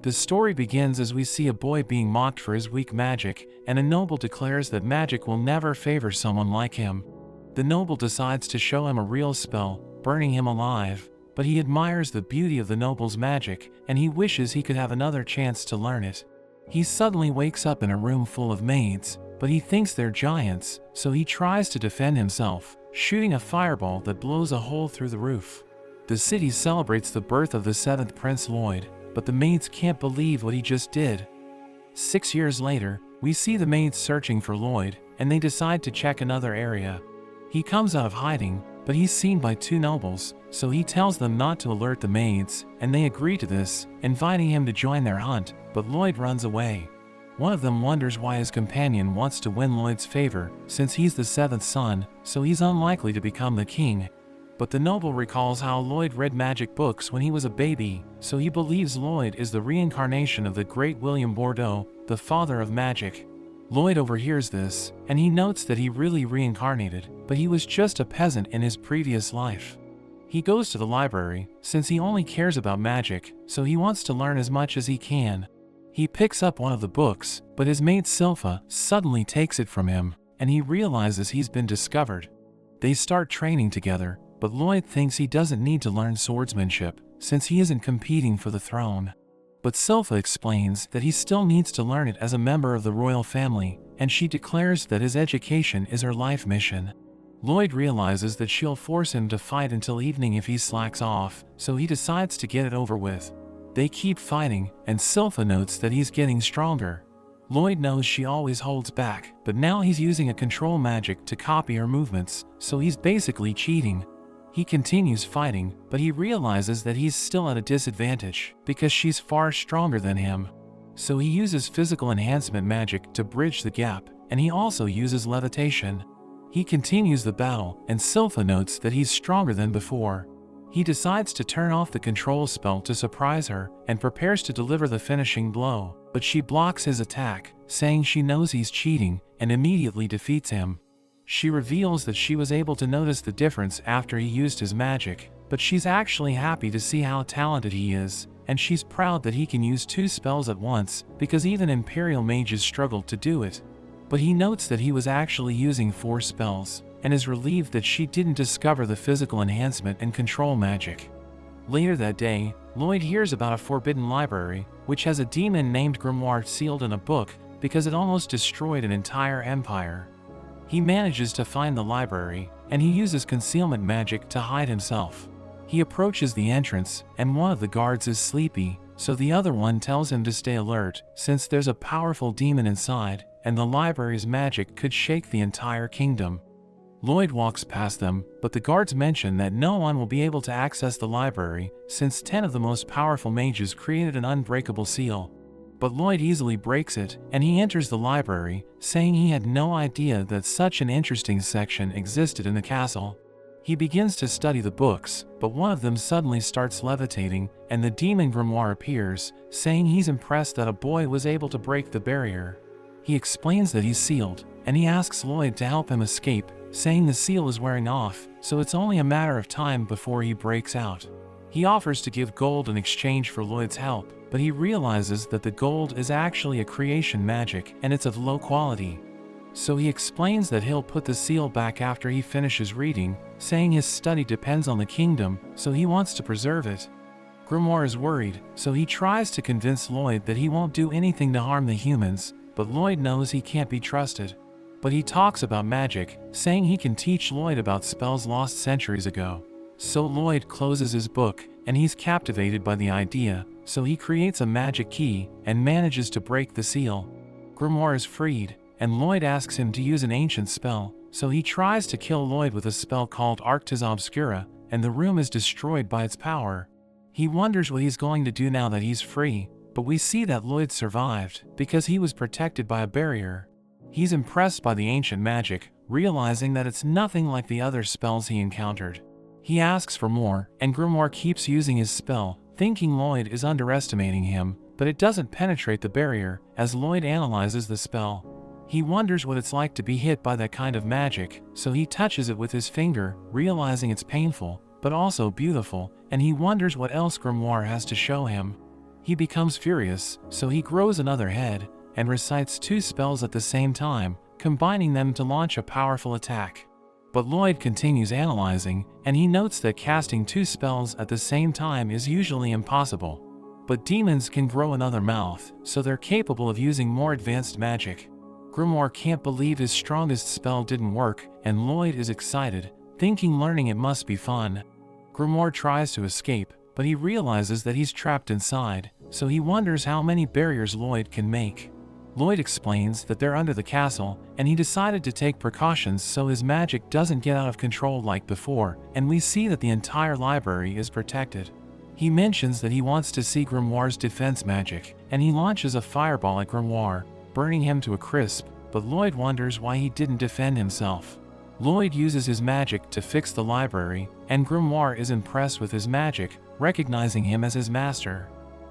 The story begins as we see a boy being mocked for his weak magic, and a noble declares that magic will never favor someone like him. The noble decides to show him a real spell, burning him alive, but he admires the beauty of the noble's magic, and he wishes he could have another chance to learn it. He suddenly wakes up in a room full of maids, but he thinks they're giants, so he tries to defend himself, shooting a fireball that blows a hole through the roof. The city celebrates the birth of the 7th Prince Lloyd, but the maids can't believe what he just did. 6 years later, we see the maids searching for Lloyd, and they decide to check another area. He comes out of hiding, but he's seen by 2 nobles, so he tells them not to alert the maids, and they agree to this, inviting him to join their hunt, but Lloyd runs away. One of them wonders why his companion wants to win Lloyd's favor, since he's the 7th son, so he's unlikely to become the king. But the noble recalls how Lloyd read magic books when he was a baby, so he believes Lloyd is the reincarnation of the great William Bordeaux, the father of magic. Lloyd overhears this, and he notes that he really reincarnated, but he was just a peasant in his previous life. He goes to the library, since he only cares about magic, so he wants to learn as much as he can. He picks up one of the books, but his maid Silpha suddenly takes it from him, and he realizes he's been discovered. They start training together, but Lloyd thinks he doesn't need to learn swordsmanship, since he isn't competing for the throne. But Silpha explains that he still needs to learn it as a member of the royal family, and she declares that his education is her life mission. Lloyd realizes that she'll force him to fight until evening if he slacks off, so he decides to get it over with. They keep fighting, and Silpha notes that he's getting stronger. Lloyd knows she always holds back, but now he's using a control magic to copy her movements, so he's basically cheating. He continues fighting, but he realizes that he's still at a disadvantage, because she's far stronger than him. So he uses physical enhancement magic to bridge the gap, and he also uses levitation. He continues the battle, and Silpha notes that he's stronger than before. He decides to turn off the control spell to surprise her, and prepares to deliver the finishing blow, but she blocks his attack, saying she knows he's cheating, and immediately defeats him. She reveals that she was able to notice the difference after he used his magic, but she's actually happy to see how talented he is, and she's proud that he can use 2 spells at once, because even Imperial mages struggled to do it. But he notes that he was actually using 4 spells, and is relieved that she didn't discover the physical enhancement and control magic. Later that day, Lloyd hears about a forbidden library, which has a demon named Grimoire sealed in a book, because it almost destroyed an entire empire. He manages to find the library, and he uses concealment magic to hide himself. He approaches the entrance, and one of the guards is sleepy, so the other one tells him to stay alert, since there's a powerful demon inside, and the library's magic could shake the entire kingdom. Lloyd walks past them, but the guards mention that no one will be able to access the library, since 10 of the most powerful mages created an unbreakable seal. But Lloyd easily breaks it, and he enters the library, saying he had no idea that such an interesting section existed in the castle. He begins to study the books, but one of them suddenly starts levitating, and the demon Grimoire appears, saying he's impressed that a boy was able to break the barrier. He explains that he's sealed, and he asks Lloyd to help him escape, saying the seal is wearing off, so it's only a matter of time before he breaks out. He offers to give gold in exchange for Lloyd's help, but he realizes that the gold is actually a creation magic and it's of low quality. So he explains that he'll put the seal back after he finishes reading, saying his study depends on the kingdom, so he wants to preserve it. Grimoire is worried, so he tries to convince Lloyd that he won't do anything to harm the humans, but Lloyd knows he can't be trusted. But he talks about magic, saying he can teach Lloyd about spells lost centuries ago. So Lloyd closes his book, and he's captivated by the idea, so he creates a magic key, and manages to break the seal. Grimoire is freed, and Lloyd asks him to use an ancient spell, so he tries to kill Lloyd with a spell called Arctis Obscura, and the room is destroyed by its power. He wonders what he's going to do now that he's free, but we see that Lloyd survived, because he was protected by a barrier. He's impressed by the ancient magic, realizing that it's nothing like the other spells he encountered. He asks for more, and Grimoire keeps using his spell, thinking Lloyd is underestimating him, but it doesn't penetrate the barrier, as Lloyd analyzes the spell. He wonders what it's like to be hit by that kind of magic, so he touches it with his finger, realizing it's painful, but also beautiful, and he wonders what else Grimoire has to show him. He becomes furious, so he grows another head, and recites 2 spells at the same time, combining them to launch a powerful attack. But Lloyd continues analyzing, and he notes that casting 2 spells at the same time is usually impossible. But demons can grow another mouth, so they're capable of using more advanced magic. Grimoire can't believe his strongest spell didn't work, and Lloyd is excited, thinking learning it must be fun. Grimoire tries to escape, but he realizes that he's trapped inside, so he wonders how many barriers Lloyd can make. Lloyd explains that they're under the castle, and he decided to take precautions so his magic doesn't get out of control like before, and we see that the entire library is protected. He mentions that he wants to see Grimoire's defense magic, and he launches a fireball at Grimoire, burning him to a crisp, but Lloyd wonders why he didn't defend himself. Lloyd uses his magic to fix the library, and Grimoire is impressed with his magic, recognizing him as his master.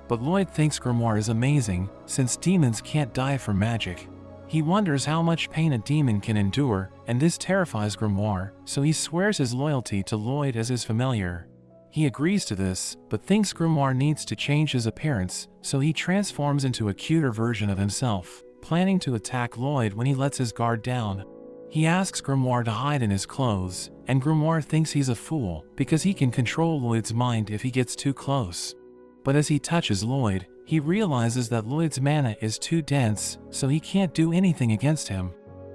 But Lloyd thinks Grimoire is amazing, since demons can't die from magic. He wonders how much pain a demon can endure, and this terrifies Grimoire, so he swears his loyalty to Lloyd as his familiar. He agrees to this, but thinks Grimoire needs to change his appearance, so he transforms into a cuter version of himself, planning to attack Lloyd when he lets his guard down. He asks Grimoire to hide in his clothes, and Grimoire thinks he's a fool because he can control Lloyd's mind if he gets too close. But as he touches Lloyd, he realizes that Lloyd's mana is too dense, so he can't do anything against him.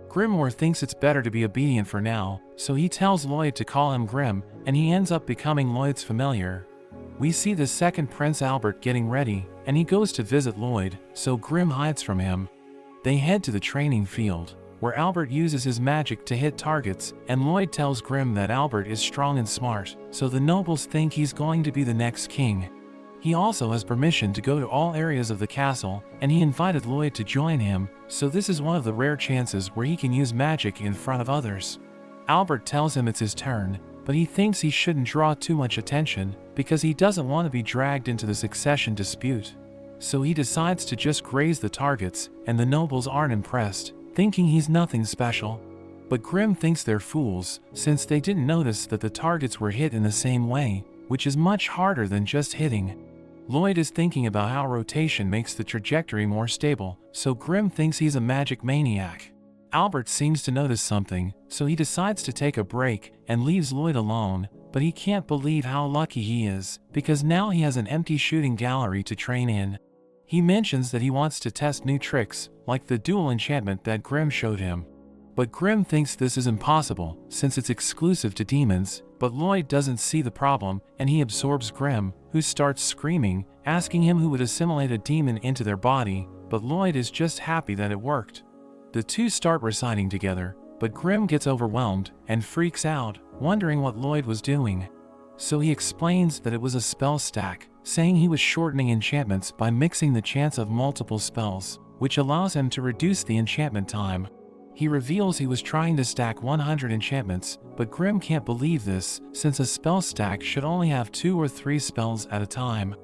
Grimoire thinks it's better to be obedient for now, so he tells Lloyd to call him Grim, and he ends up becoming Lloyd's familiar. We see the second Prince Albert getting ready, and he goes to visit Lloyd, so Grim hides from him. They head to the training field, where Albert uses his magic to hit targets, and Lloyd tells Grim that Albert is strong and smart, so the nobles think he's going to be the next king. He also has permission to go to all areas of the castle, and he invited Lloyd to join him, so this is one of the rare chances where he can use magic in front of others. Albert tells him it's his turn, but he thinks he shouldn't draw too much attention, because he doesn't want to be dragged into the succession dispute. So he decides to just graze the targets, and the nobles aren't impressed, thinking he's nothing special. But Grim thinks they're fools, since they didn't notice that the targets were hit in the same way, which is much harder than just hitting. Lloyd is thinking about how rotation makes the trajectory more stable, so Grim thinks he's a magic maniac. Albert seems to notice something, so he decides to take a break and leaves Lloyd alone, but he can't believe how lucky he is, because now he has an empty shooting gallery to train in. He mentions that he wants to test new tricks, like the dual enchantment that Grim showed him. But Grim thinks this is impossible, since it's exclusive to demons, but Lloyd doesn't see the problem, and he absorbs Grim, who starts screaming, asking him who would assimilate a demon into their body, but Lloyd is just happy that it worked. The two start reciting together, but Grim gets overwhelmed and freaks out, wondering what Lloyd was doing. So he explains that it was a spell stack, saying he was shortening enchantments by mixing the chance of multiple spells, which allows him to reduce the enchantment time. He reveals he was trying to stack 100 enchantments, but Grim can't believe this, since a spell stack should only have 2 or 3 spells at a time.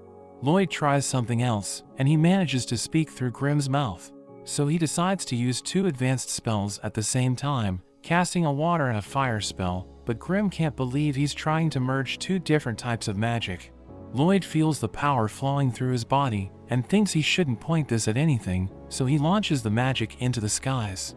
Lloyd tries something else, and he manages to speak through Grim's mouth. So he decides to use 2 advanced spells at the same time, casting a water and a fire spell, but Grim can't believe he's trying to merge 2 different types of magic. Lloyd feels the power flowing through his body, and thinks he shouldn't point this at anything, so he launches the magic into the skies.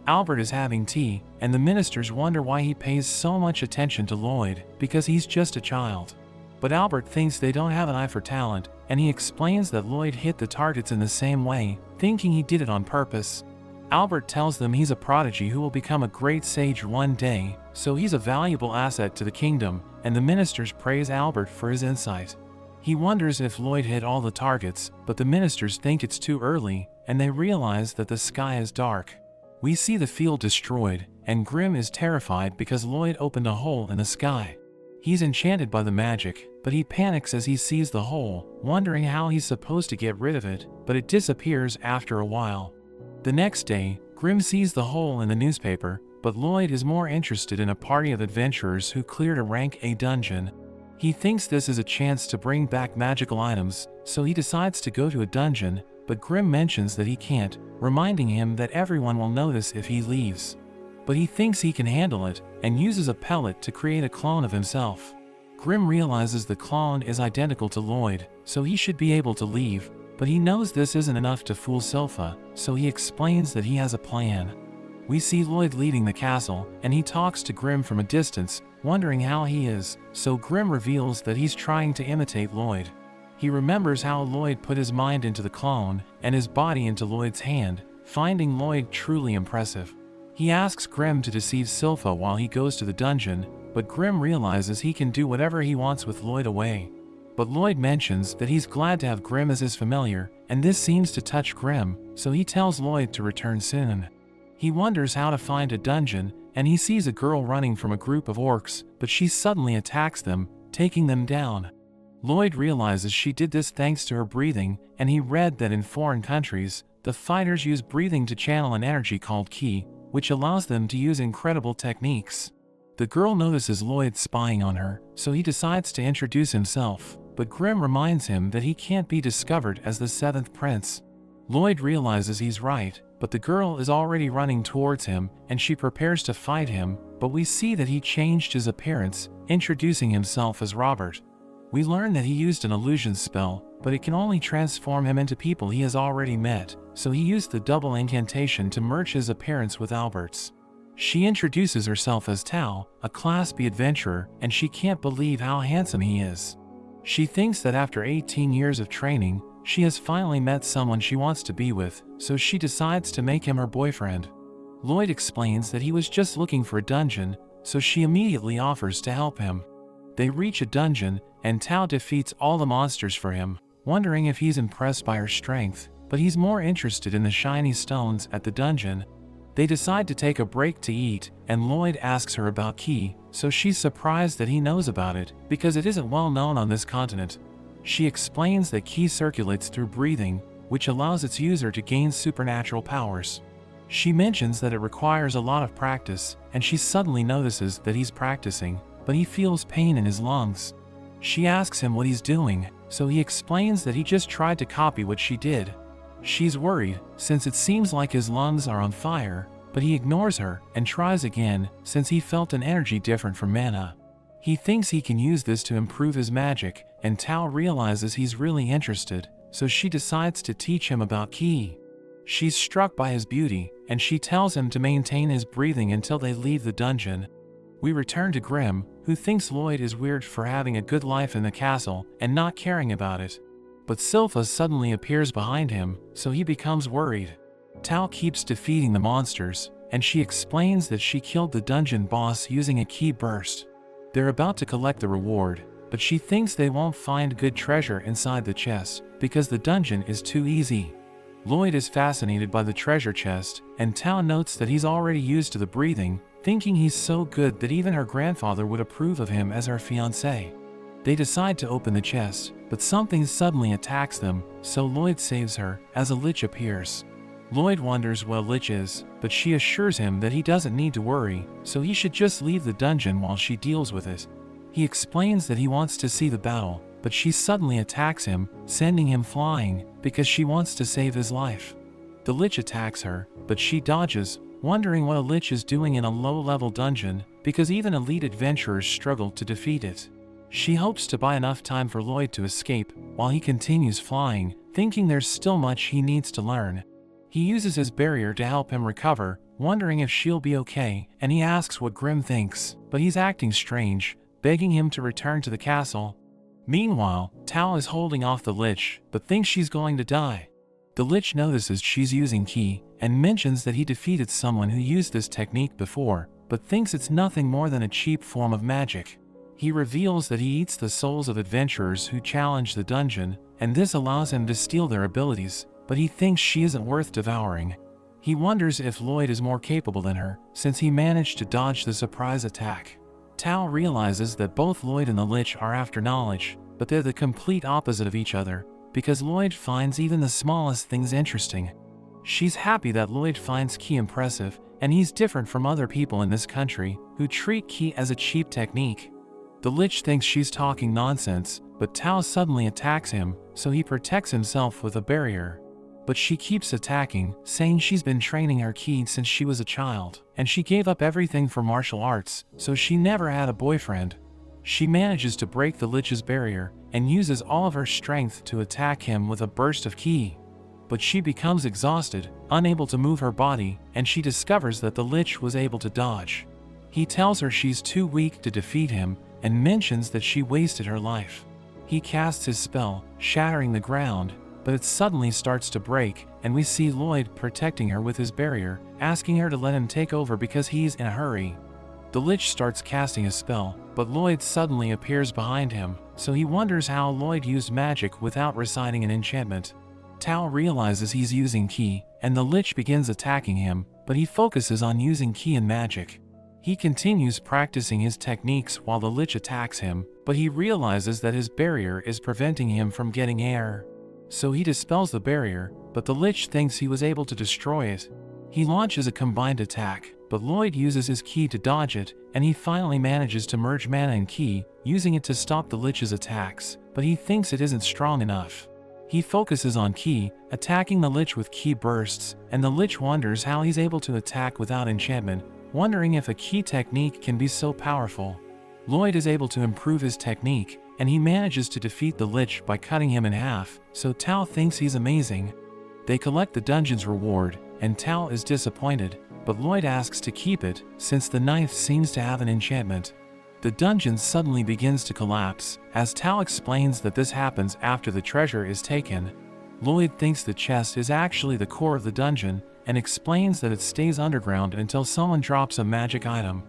Albert is having tea, and the ministers wonder why he pays so much attention to Lloyd, because he's just a child. But Albert thinks they don't have an eye for talent, and he explains that Lloyd hit the targets in the same way, thinking he did it on purpose. Albert tells them he's a prodigy who will become a great sage one day, so he's a valuable asset to the kingdom, and the ministers praise Albert for his insight. He wonders if Lloyd hit all the targets, but the ministers think it's too early, and they realize that the sky is dark. We see the field destroyed, and Grim is terrified because Lloyd opened a hole in the sky. He's enchanted by the magic, but he panics as he sees the hole, wondering how he's supposed to get rid of it, but it disappears after a while. The next day, Grim sees the hole in the newspaper, but Lloyd is more interested in a party of adventurers who cleared a rank A dungeon. He thinks this is a chance to bring back magical items, so he decides to go to a dungeon, but Grim mentions that he can't, reminding him that everyone will notice if he leaves. But he thinks he can handle it, and uses a pellet to create a clone of himself. Grimm realizes the clone is identical to Lloyd, so he should be able to leave, but he knows this isn't enough to fool Silpha, so he explains that he has a plan. We see Lloyd leading the castle, and he talks to Grimm from a distance, wondering how he is, so Grimm reveals that he's trying to imitate Lloyd. He remembers how Lloyd put his mind into the clone, and his body into Lloyd's hand, finding Lloyd truly impressive. He asks Grimm to deceive Silpha while he goes to the dungeon, but Grimm realizes he can do whatever he wants with Lloyd away. But Lloyd mentions that he's glad to have Grimm as his familiar, and this seems to touch Grimm, so he tells Lloyd to return soon. He wonders how to find a dungeon, and he sees a girl running from a group of orcs, but she suddenly attacks them, taking them down. Lloyd realizes she did this thanks to her breathing, and he read that in foreign countries, the fighters use breathing to channel an energy called ki, which allows them to use incredible techniques. The girl notices Lloyd spying on her, so he decides to introduce himself, but Grimm reminds him that he can't be discovered as the seventh prince. Lloyd realizes he's right, but the girl is already running towards him, and she prepares to fight him, but we see that he changed his appearance, introducing himself as Robert. We learn that he used an illusion spell, but it can only transform him into people he has already met, so he used the double incantation to merge his appearance with Albert's. She introduces herself as Tao, a Class B adventurer, and she can't believe how handsome he is. She thinks that after 18 years of training, she has finally met someone she wants to be with, so she decides to make him her boyfriend. Lloyd explains that he was just looking for a dungeon, so she immediately offers to help him. They reach a dungeon, and Tao defeats all the monsters for him, wondering if he's impressed by her strength, but he's more interested in the shiny stones at the dungeon. They decide to take a break to eat, and Lloyd asks her about ki, so she's surprised that he knows about it, because it isn't well known on this continent. She explains that ki circulates through breathing, which allows its user to gain supernatural powers. She mentions that it requires a lot of practice, and she suddenly notices that he's practicing, but he feels pain in his lungs. She asks him what he's doing, so he explains that he just tried to copy what she did. She's worried, since it seems like his lungs are on fire, but he ignores her and tries again, since he felt an energy different from mana. He thinks he can use this to improve his magic, and Tao realizes he's really interested, so she decides to teach him about ki. She's struck by his beauty, and she tells him to maintain his breathing until they leave the dungeon. We return to Grimm, who thinks Lloyd is weird for having a good life in the castle and not caring about it. But Silpha suddenly appears behind him, so he becomes worried. Tao keeps defeating the monsters, and she explains that she killed the dungeon boss using a ki burst. They're about to collect the reward, but she thinks they won't find good treasure inside the chest, because the dungeon is too easy. Lloyd is fascinated by the treasure chest, and Tao notes that he's already used to the breathing, thinking he's so good that even her grandfather would approve of him as her fiancé. They decide to open the chest, but something suddenly attacks them, so Lloyd saves her, as a lich appears. Lloyd wonders what a lich is, but she assures him that he doesn't need to worry, so he should just leave the dungeon while she deals with it. He explains that he wants to see the battle, but she suddenly attacks him, sending him flying, because she wants to save his life. The lich attacks her, but she dodges, wondering what a lich is doing in a low-level dungeon, because even elite adventurers struggle to defeat it. She hopes to buy enough time for Lloyd to escape, while he continues flying, thinking there's still much he needs to learn. He uses his barrier to help him recover, wondering if she'll be okay, and he asks what Grimm thinks, but he's acting strange, begging him to return to the castle. Meanwhile, Tao is holding off the lich, but thinks she's going to die. The lich notices she's using ki, and mentions that he defeated someone who used this technique before, but thinks it's nothing more than a cheap form of magic. He reveals that he eats the souls of adventurers who challenge the dungeon, and this allows him to steal their abilities, but he thinks she isn't worth devouring. He wonders if Lloyd is more capable than her, since he managed to dodge the surprise attack. Tao realizes that both Lloyd and the lich are after knowledge, but they're the complete opposite of each other, because Lloyd finds even the smallest things interesting. She's happy that Lloyd finds ki impressive, and he's different from other people in this country, who treat ki as a cheap technique. The lich thinks she's talking nonsense, but Tao suddenly attacks him, so he protects himself with a barrier. But she keeps attacking, saying she's been training her ki since she was a child, and she gave up everything for martial arts, so she never had a boyfriend. She manages to break the Lich's barrier and uses all of her strength to attack him with a burst of ki. But she becomes exhausted, unable to move her body, and she discovers that the Lich was able to dodge. He tells her she's too weak to defeat him and mentions that she wasted her life. He casts his spell, shattering the ground, but it suddenly starts to break, and we see Lloyd protecting her with his barrier, asking her to let him take over because he's in a hurry. The Lich starts casting a spell, but Lloyd suddenly appears behind him, so he wonders how Lloyd used magic without reciting an enchantment. Tao realizes he's using ki, and the Lich begins attacking him, but he focuses on using ki and magic. He continues practicing his techniques while the Lich attacks him, but he realizes that his barrier is preventing him from getting air. So he dispels the barrier, but the Lich thinks he was able to destroy it. He launches a combined attack, but Lloyd uses his ki to dodge it, and he finally manages to merge mana and ki, using it to stop the Lich's attacks, but he thinks it isn't strong enough. He focuses on ki, attacking the Lich with ki bursts, and the Lich wonders how he's able to attack without enchantment, wondering if a ki technique can be so powerful. Lloyd is able to improve his technique, and he manages to defeat the Lich by cutting him in half, so Tao thinks he's amazing. They collect the dungeon's reward, and Tao is disappointed, but Lloyd asks to keep it, since the knife seems to have an enchantment. The dungeon suddenly begins to collapse, as Tao explains that this happens after the treasure is taken. Lloyd thinks the chest is actually the core of the dungeon, and explains that it stays underground until someone drops a magic item.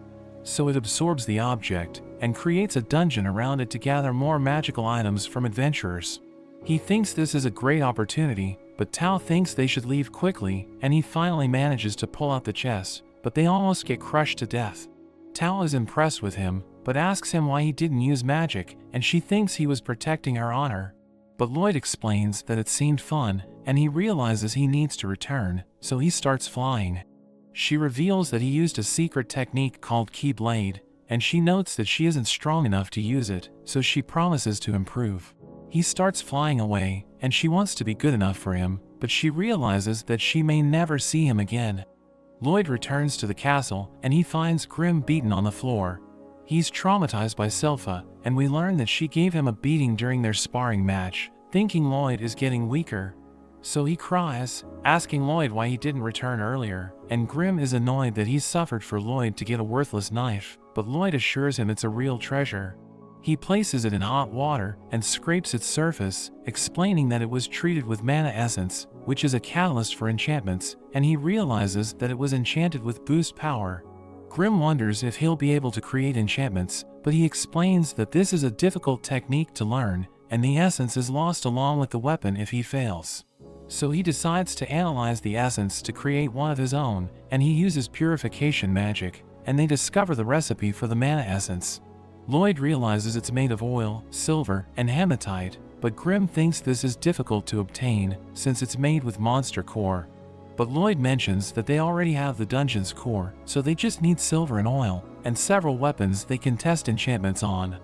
So it absorbs the object, and creates a dungeon around it to gather more magical items from adventurers. He thinks this is a great opportunity, but Tao thinks they should leave quickly, and he finally manages to pull out the chest, but they almost get crushed to death. Tao is impressed with him, but asks him why he didn't use magic, and she thinks he was protecting her honor. But Lloyd explains that it seemed fun, and he realizes he needs to return, so he starts flying. She reveals that he used a secret technique called Ki Blade, and she notes that she isn't strong enough to use it, so she promises to improve. He starts flying away, and she wants to be good enough for him, but she realizes that she may never see him again. Lloyd returns to the castle, and he finds Grim beaten on the floor. He's traumatized by Silpha, and we learn that she gave him a beating during their sparring match, thinking Lloyd is getting weaker. So he cries, asking Lloyd why he didn't return earlier, and Grim is annoyed that he's suffered for Lloyd to get a worthless knife, but Lloyd assures him it's a real treasure. He places it in hot water and scrapes its surface, explaining that it was treated with mana essence, which is a catalyst for enchantments, and he realizes that it was enchanted with boost power. Grim wonders if he'll be able to create enchantments, but he explains that this is a difficult technique to learn, and the essence is lost along with the weapon if he fails. So he decides to analyze the essence to create one of his own, and he uses purification magic, and they discover the recipe for the mana essence. Lloyd realizes it's made of oil, silver, and hematite, but Grim thinks this is difficult to obtain since it's made with monster core. But Lloyd mentions that they already have the dungeon's core, so they just need silver and oil, and several weapons they can test enchantments on.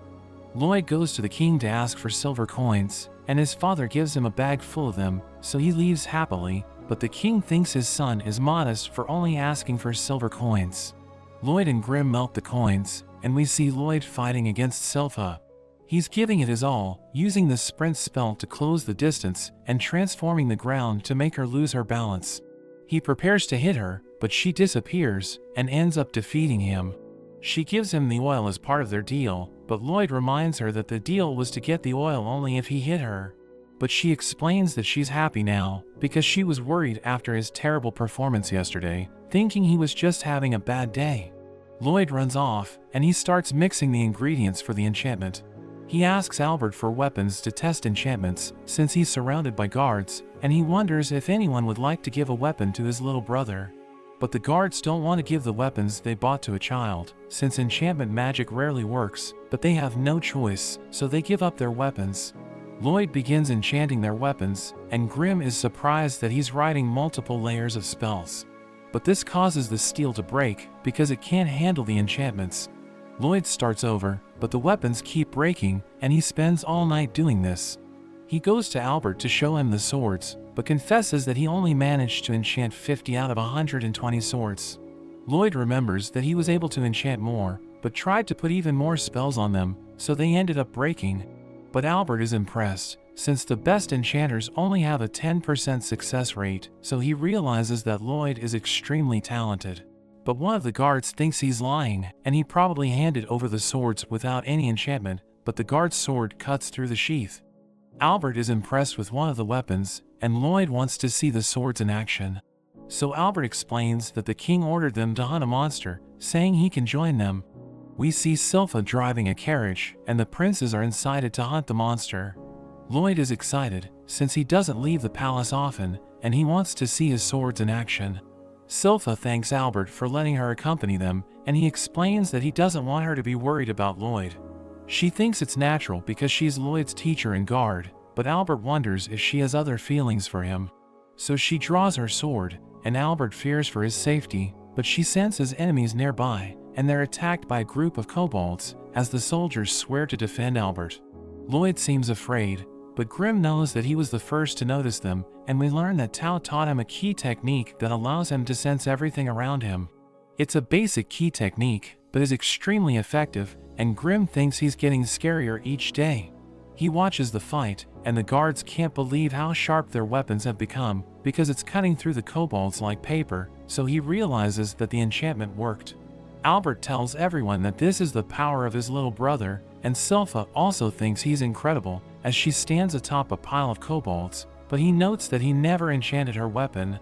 Lloyd goes to the king to ask for silver coins, and his father gives him a bag full of them, so he leaves happily, but the king thinks his son is modest for only asking for silver coins. Lloyd and Grim melt the coins, and we see Lloyd fighting against Silpha. He's giving it his all, using the sprint spell to close the distance and transforming the ground to make her lose her balance. He prepares to hit her, but she disappears and ends up defeating him. She gives him the oil as part of their deal, but Lloyd reminds her that the deal was to get the oil only if he hit her. But she explains that she's happy now, because she was worried after his terrible performance yesterday, thinking he was just having a bad day. Lloyd runs off, and he starts mixing the ingredients for the enchantment. He asks Albert for weapons to test enchantments, since he's surrounded by guards, and he wonders if anyone would like to give a weapon to his little brother. But the guards don't want to give the weapons they bought to a child, since enchantment magic rarely works, but they have no choice, so they give up their weapons. Lloyd begins enchanting their weapons, and Grim is surprised that he's writing multiple layers of spells. But this causes the steel to break, because it can't handle the enchantments. Lloyd starts over, but the weapons keep breaking, and he spends all night doing this. He goes to Albert to show him the swords, but confesses that he only managed to enchant 50 out of 120 swords. Lloyd remembers that he was able to enchant more, but tried to put even more spells on them, so they ended up breaking. But Albert is impressed, since the best enchanters only have a 10% success rate, so he realizes that Lloyd is extremely talented. But one of the guards thinks he's lying, and he probably handed over the swords without any enchantment, but the guard's sword cuts through the sheath. Albert is impressed with one of the weapons, and Lloyd wants to see the swords in action. So Albert explains that the king ordered them to hunt a monster, saying he can join them. We see Silpha driving a carriage, and the princes are incited to hunt the monster. Lloyd is excited, since he doesn't leave the palace often, and he wants to see his swords in action. Silpha thanks Albert for letting her accompany them, and he explains that he doesn't want her to be worried about Lloyd. She thinks it's natural because she's Lloyd's teacher and guard, but Albert wonders if she has other feelings for him. So she draws her sword, and Albert fears for his safety, but she senses enemies nearby, and they're attacked by a group of kobolds, as the soldiers swear to defend Albert. Lloyd seems afraid, but Grimm knows that he was the first to notice them, and we learn that Tao taught him a key technique that allows him to sense everything around him. It's a basic key technique, but is extremely effective, and Grimm thinks he's getting scarier each day. He watches the fight, and the guards can't believe how sharp their weapons have become, because it's cutting through the kobolds like paper, so he realizes that the enchantment worked. Albert tells everyone that this is the power of his little brother, and Silpha also thinks he's incredible, as she stands atop a pile of kobolds, but he notes that he never enchanted her weapon.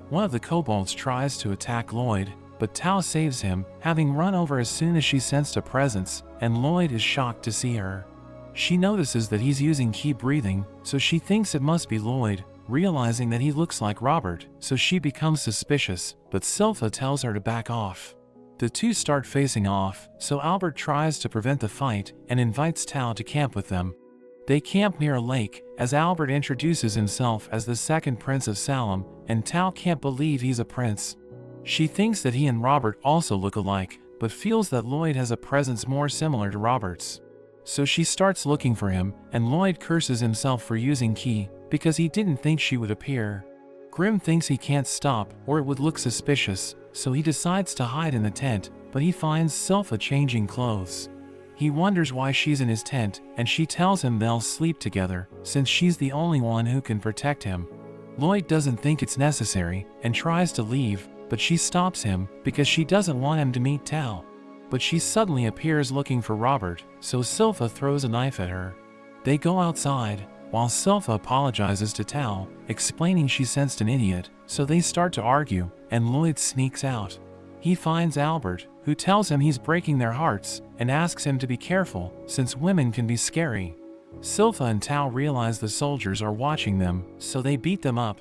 One of the kobolds tries to attack Lloyd, but Tao saves him, having run over as soon as she sensed a presence, and Lloyd is shocked to see her. She notices that he's using key breathing, so she thinks it must be Lloyd, realizing that he looks like Robert, so she becomes suspicious, but Silpha tells her to back off. The two start facing off, so Albert tries to prevent the fight and invites Tao to camp with them. They camp near a lake, as Albert introduces himself as the second prince of Salem, and Tao can't believe he's a prince. She thinks that he and Robert also look alike, but feels that Lloyd has a presence more similar to Robert's. So she starts looking for him, and Lloyd curses himself for using key, because he didn't think she would appear. Grimm thinks he can't stop, or it would look suspicious, so he decides to hide in the tent, but he finds Silpha changing clothes. He wonders why she's in his tent, and she tells him they'll sleep together, since she's the only one who can protect him. Lloyd doesn't think it's necessary, and tries to leave, but she stops him, because she doesn't want him to meet Tao. But she suddenly appears looking for Robert, so Silpha throws a knife at her. They go outside, while Silpha apologizes to Tao, explaining she sensed an idiot, so they start to argue, and Lloyd sneaks out. He finds Albert, who tells him he's breaking their hearts, and asks him to be careful, since women can be scary. Silpha and Tao realize the soldiers are watching them, so they beat them up.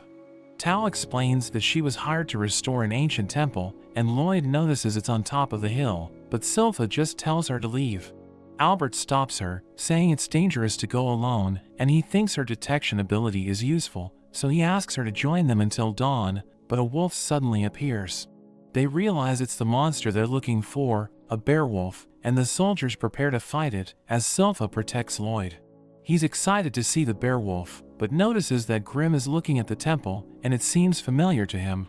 Tao explains that she was hired to restore an ancient temple, and Lloyd notices it's on top of the hill, but Silpha just tells her to leave. Albert stops her, saying it's dangerous to go alone, and he thinks her detection ability is useful, so he asks her to join them until dawn, but a wolf suddenly appears. They realize it's the monster they're looking for, a bearwolf, and the soldiers prepare to fight it, as Silpha protects Lloyd. He's excited to see the bearwolf, but notices that Grimm is looking at the temple, and it seems familiar to him.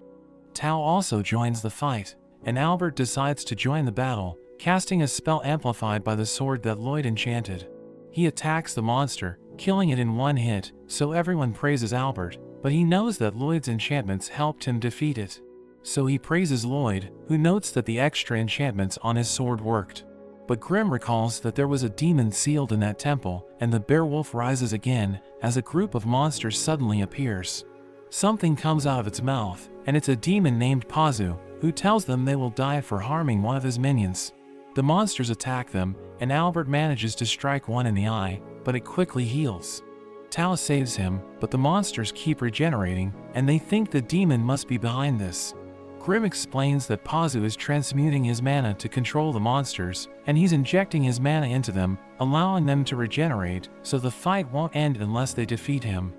Tao also joins the fight, and Albert decides to join the battle, casting a spell amplified by the sword that Lloyd enchanted. He attacks the monster, killing it in one hit, so everyone praises Albert, but he knows that Lloyd's enchantments helped him defeat it. So he praises Lloyd, who notes that the extra enchantments on his sword worked. But Grimm recalls that there was a demon sealed in that temple, and the bearwolf rises again, as a group of monsters suddenly appears. Something comes out of its mouth, and it's a demon named Pazu, who tells them they will die for harming one of his minions. The monsters attack them, and Albert manages to strike one in the eye, but it quickly heals. Tao saves him, but the monsters keep regenerating, and they think the demon must be behind this. Grimm explains that Pazu is transmuting his mana to control the monsters, and he's injecting his mana into them, allowing them to regenerate, so the fight won't end unless they defeat him.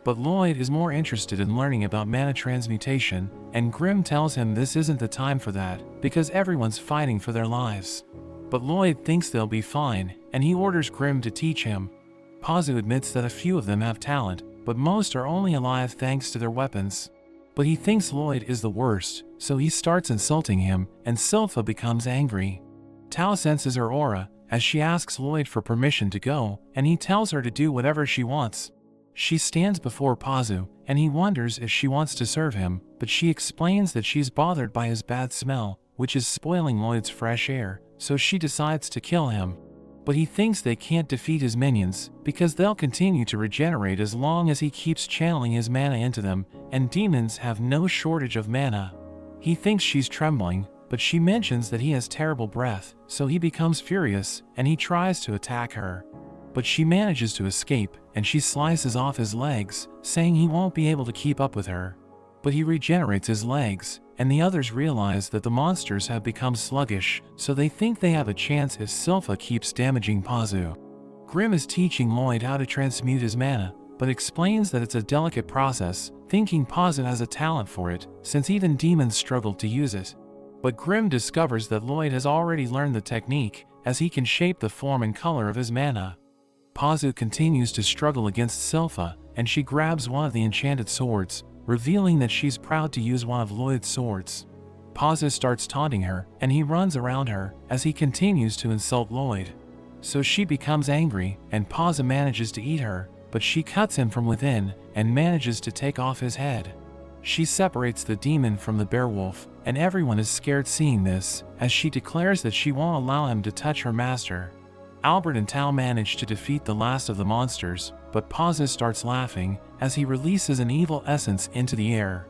But Lloyd is more interested in learning about mana transmutation, and Grimm tells him this isn't the time for that, because everyone's fighting for their lives. But Lloyd thinks they'll be fine, and he orders Grimm to teach him. Pazu admits that a few of them have talent, but most are only alive thanks to their weapons. But he thinks Lloyd is the worst, so he starts insulting him, and Silpha becomes angry. Tao senses her aura, as she asks Lloyd for permission to go, and he tells her to do whatever she wants. She stands before Pazu, and he wonders if she wants to serve him, but she explains that she's bothered by his bad smell, which is spoiling Lloyd's fresh air, so she decides to kill him. But he thinks they can't defeat his minions, because they'll continue to regenerate as long as he keeps channeling his mana into them, and demons have no shortage of mana. He thinks she's trembling, but she mentions that he has terrible breath, so he becomes furious, and he tries to attack her. But she manages to escape, and she slices off his legs, saying he won't be able to keep up with her. But he regenerates his legs, and the others realize that the monsters have become sluggish, so they think they have a chance if Silpha keeps damaging Pazu. Grimm is teaching Lloyd how to transmute his mana, but explains that it's a delicate process, thinking Pazu has a talent for it, since even demons struggled to use it. But Grimm discovers that Lloyd has already learned the technique, as he can shape the form and color of his mana. Pazu continues to struggle against Silpha, and she grabs one of the enchanted swords, revealing that she's proud to use one of Lloyd's swords. Pazu starts taunting her, and he runs around her, as he continues to insult Lloyd. So she becomes angry, and Pazu manages to eat her, but she cuts him from within, and manages to take off his head. She separates the demon from the beowulf, and everyone is scared seeing this, as she declares that she won't allow him to touch her master. Albert and Tao manage to defeat the last of the monsters, but Pazu starts laughing, as he releases an evil essence into the air.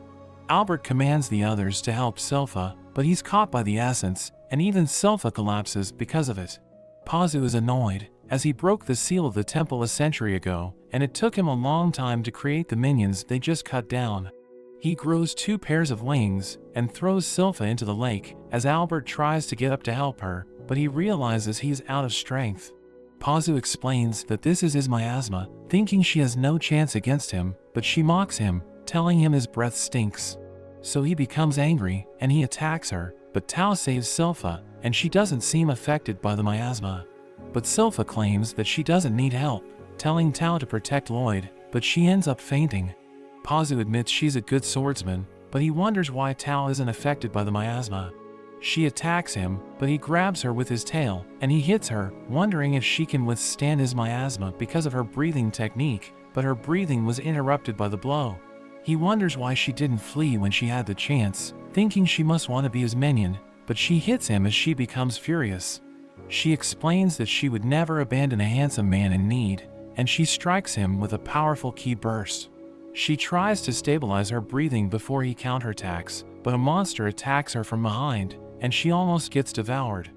Albert commands the others to help Silpha, but he's caught by the essence, and even Silpha collapses because of it. Pazu is annoyed, as he broke the seal of the temple a century ago, and it took him a long time to create the minions they just cut down. He grows 2 pairs of wings, and throws Silpha into the lake, as Albert tries to get up to help her, but he realizes he's out of strength. Pazu explains that this is his miasma, thinking she has no chance against him, but she mocks him, telling him his breath stinks. So he becomes angry, and he attacks her, but Tao saves Silpha, and she doesn't seem affected by the miasma. But Silpha claims that she doesn't need help, telling Tao to protect Lloyd, but she ends up fainting. Pazu admits she's a good swordsman, but he wonders why Tao isn't affected by the miasma. She attacks him, but he grabs her with his tail, and he hits her, wondering if she can withstand his miasma because of her breathing technique, but her breathing was interrupted by the blow. He wonders why she didn't flee when she had the chance, thinking she must want to be his minion, but she hits him as she becomes furious. She explains that she would never abandon a handsome man in need, and she strikes him with a powerful ki burst. She tries to stabilize her breathing before he counterattacks, but a monster attacks her from behind, and she almost gets devoured.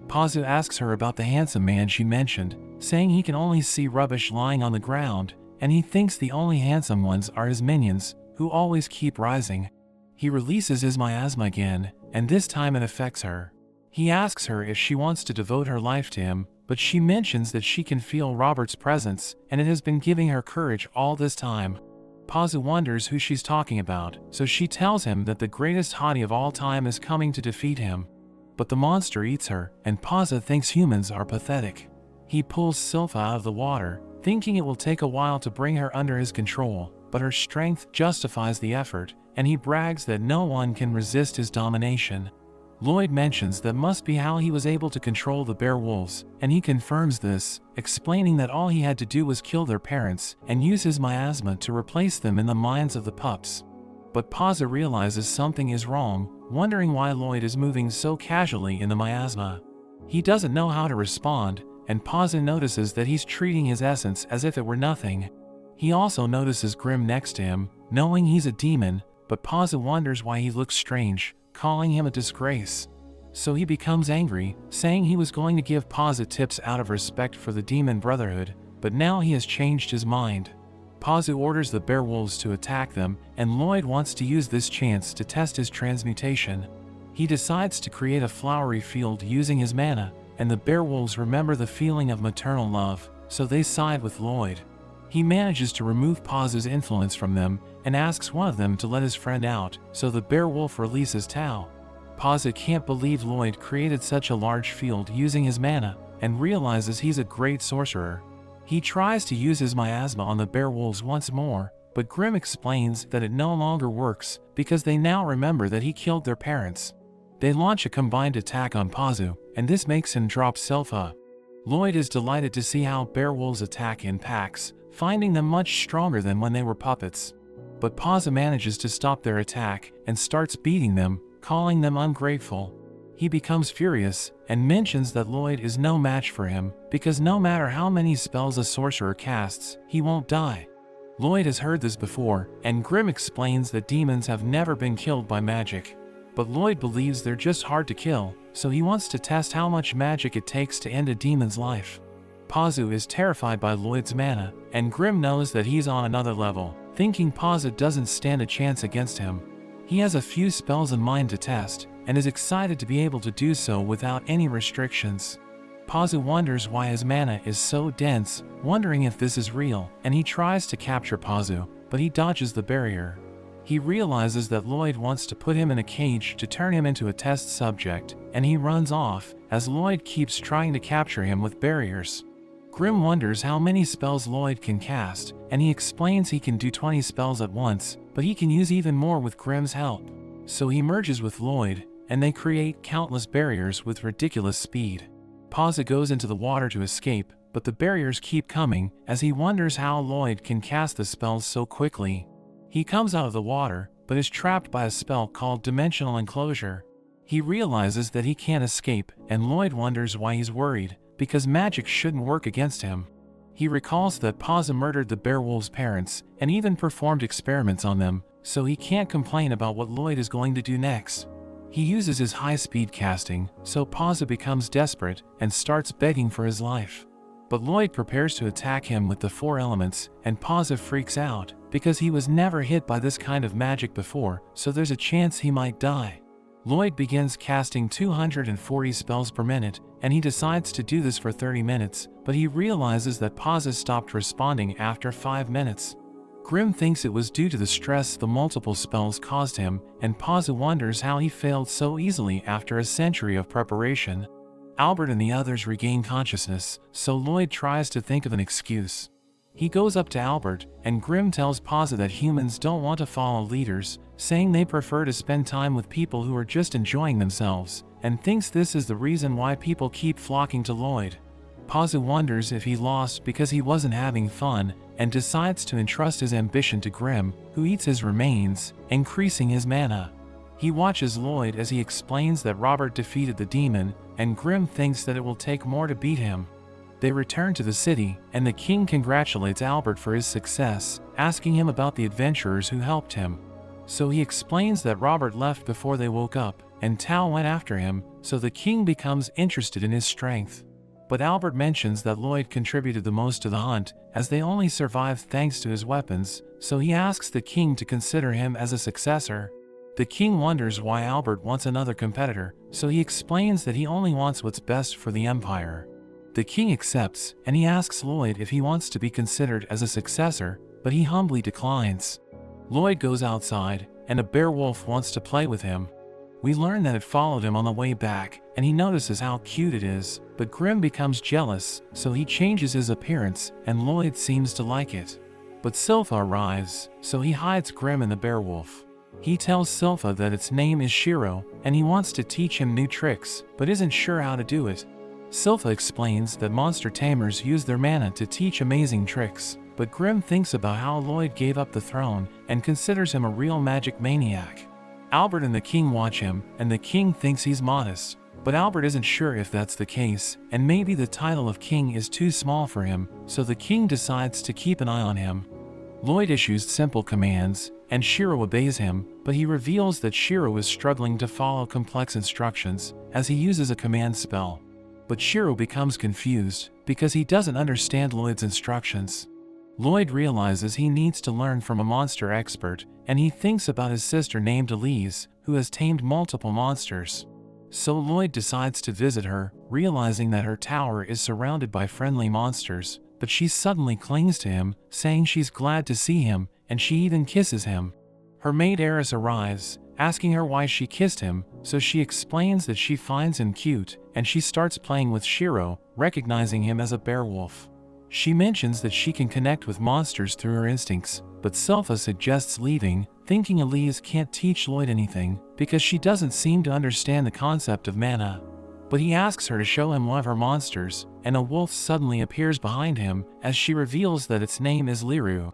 Pazu asks her about the handsome man she mentioned, saying he can only see rubbish lying on the ground, and he thinks the only handsome ones are his minions, who always keep rising. He releases his miasma again, and this time it affects her. He asks her if she wants to devote her life to him, but she mentions that she can feel Robert's presence, and it has been giving her courage all this time. Pazu wonders who she's talking about, so she tells him that the greatest hottie of all time is coming to defeat him. But the monster eats her, and Pazu thinks humans are pathetic. He pulls Silpha out of the water, thinking it will take a while to bring her under his control, but her strength justifies the effort, and he brags that no one can resist his domination. Lloyd mentions that must be how he was able to control the bear wolves, and he confirms this, explaining that all he had to do was kill their parents and use his miasma to replace them in the minds of the pups. But Pazu realizes something is wrong, wondering why Lloyd is moving so casually in the miasma. He doesn't know how to respond, and Pazu notices that he's treating his essence as if it were nothing. He also notices Grimm next to him, knowing he's a demon, but Pazu wonders why he looks strange, calling him a disgrace. So he becomes angry, saying he was going to give Pazu tips out of respect for the Demon Brotherhood, but now he has changed his mind. Pazu orders the bear wolves to attack them, and Lloyd wants to use this chance to test his transmutation. He decides to create a flowery field using his mana, and the bear wolves remember the feeling of maternal love, so they side with Lloyd. He manages to remove Pazu's influence from them, and asks one of them to let his friend out, so the bear wolf releases Tao. Pazu can't believe Lloyd created such a large field using his mana, and realizes he's a great sorcerer. He tries to use his miasma on the bear wolves once more, but Grimm explains that it no longer works, because they now remember that he killed their parents. They launch a combined attack on Pazu, and this makes him drop Silpha. Lloyd is delighted to see how werewolves attack in packs, finding them much stronger than when they were puppets. But Paza manages to stop their attack and starts beating them, calling them ungrateful. He becomes furious and mentions that Lloyd is no match for him because no matter how many spells a sorcerer casts, he won't die. Lloyd has heard this before, and Grimm explains that demons have never been killed by magic. But Lloyd believes they're just hard to kill, so he wants to test how much magic it takes to end a demon's life. Pazu is terrified by Lloyd's mana, and Grimm knows that he's on another level, thinking Pazu doesn't stand a chance against him. He has a few spells in mind to test, and is excited to be able to do so without any restrictions. Pazu wonders why his mana is so dense, wondering if this is real, and he tries to capture Pazu, but he dodges the barrier. He realizes that Lloyd wants to put him in a cage to turn him into a test subject, and he runs off, as Lloyd keeps trying to capture him with barriers. Grimm wonders how many spells Lloyd can cast, and he explains he can do 20 spells at once, but he can use even more with Grimm's help. So he merges with Lloyd, and they create countless barriers with ridiculous speed. Paza goes into the water to escape, but the barriers keep coming, as he wonders how Lloyd can cast the spells so quickly. He comes out of the water, but is trapped by a spell called Dimensional Enclosure. He realizes that he can't escape, and Lloyd wonders why he's worried, because magic shouldn't work against him. He recalls that Paza murdered the werewolf's parents, and even performed experiments on them, so he can't complain about what Lloyd is going to do next. He uses his high-speed casting, so Paza becomes desperate and starts begging for his life. But Lloyd prepares to attack him with the 4 elements, and Paza freaks out, because he was never hit by this kind of magic before, so there's a chance he might die. Lloyd begins casting 240 spells per minute, and he decides to do this for 30 minutes, but he realizes that Paza stopped responding after 5 minutes. Grimm thinks it was due to the stress the multiple spells caused him, and Paza wonders how he failed so easily after a century of preparation. Albert and the others regain consciousness, so Lloyd tries to think of an excuse. He goes up to Albert, and Grimm tells Paza that humans don't want to follow leaders, saying they prefer to spend time with people who are just enjoying themselves, and thinks this is the reason why people keep flocking to Lloyd. Paza wonders if he lost because he wasn't having fun, and decides to entrust his ambition to Grimm, who eats his remains, increasing his mana. He watches Lloyd as he explains that Robert defeated the demon, and Grimm thinks that it will take more to beat him. They return to the city, and the king congratulates Albert for his success, asking him about the adventurers who helped him. So he explains that Robert left before they woke up, and Tao went after him, so the king becomes interested in his strength. But Albert mentions that Lloyd contributed the most to the hunt, as they only survived thanks to his weapons, so he asks the king to consider him as a successor. The king wonders why Albert wants another competitor, so he explains that he only wants what's best for the empire. The king accepts, and he asks Lloyd if he wants to be considered as a successor, but he humbly declines. Lloyd goes outside, and a werewolf wants to play with him. We learn that it followed him on the way back, and he notices how cute it is, but Grimm becomes jealous, so he changes his appearance, and Lloyd seems to like it. But Silpha arrives, so he hides Grimm and the werewolf. He tells Silpha that its name is Shiro, and he wants to teach him new tricks, but isn't sure how to do it. Silpha explains that monster tamers use their mana to teach amazing tricks, but Grimm thinks about how Lloyd gave up the throne, and considers him a real magic maniac. Albert and the king watch him, and the king thinks he's modest, but Albert isn't sure if that's the case, and maybe the title of king is too small for him, so the king decides to keep an eye on him. Lloyd issues simple commands, and Shiro obeys him, but he reveals that Shiro is struggling to follow complex instructions, as he uses a command spell. But Shiro becomes confused, because he doesn't understand Lloyd's instructions. Lloyd realizes he needs to learn from a monster expert, and he thinks about his sister named Elise, who has tamed multiple monsters. So Lloyd decides to visit her, realizing that her tower is surrounded by friendly monsters, but she suddenly clings to him, saying she's glad to see him, and she even kisses him. Her maid Eris arrives, asking her why she kissed him, so she explains that she finds him cute, and she starts playing with Shiro, recognizing him as a werewolf. She mentions that she can connect with monsters through her instincts, but Silpha suggests leaving, thinking Elise can't teach Lloyd anything, because she doesn't seem to understand the concept of mana. But he asks her to show him one of her monsters, and a wolf suddenly appears behind him as she reveals that its name is Liru.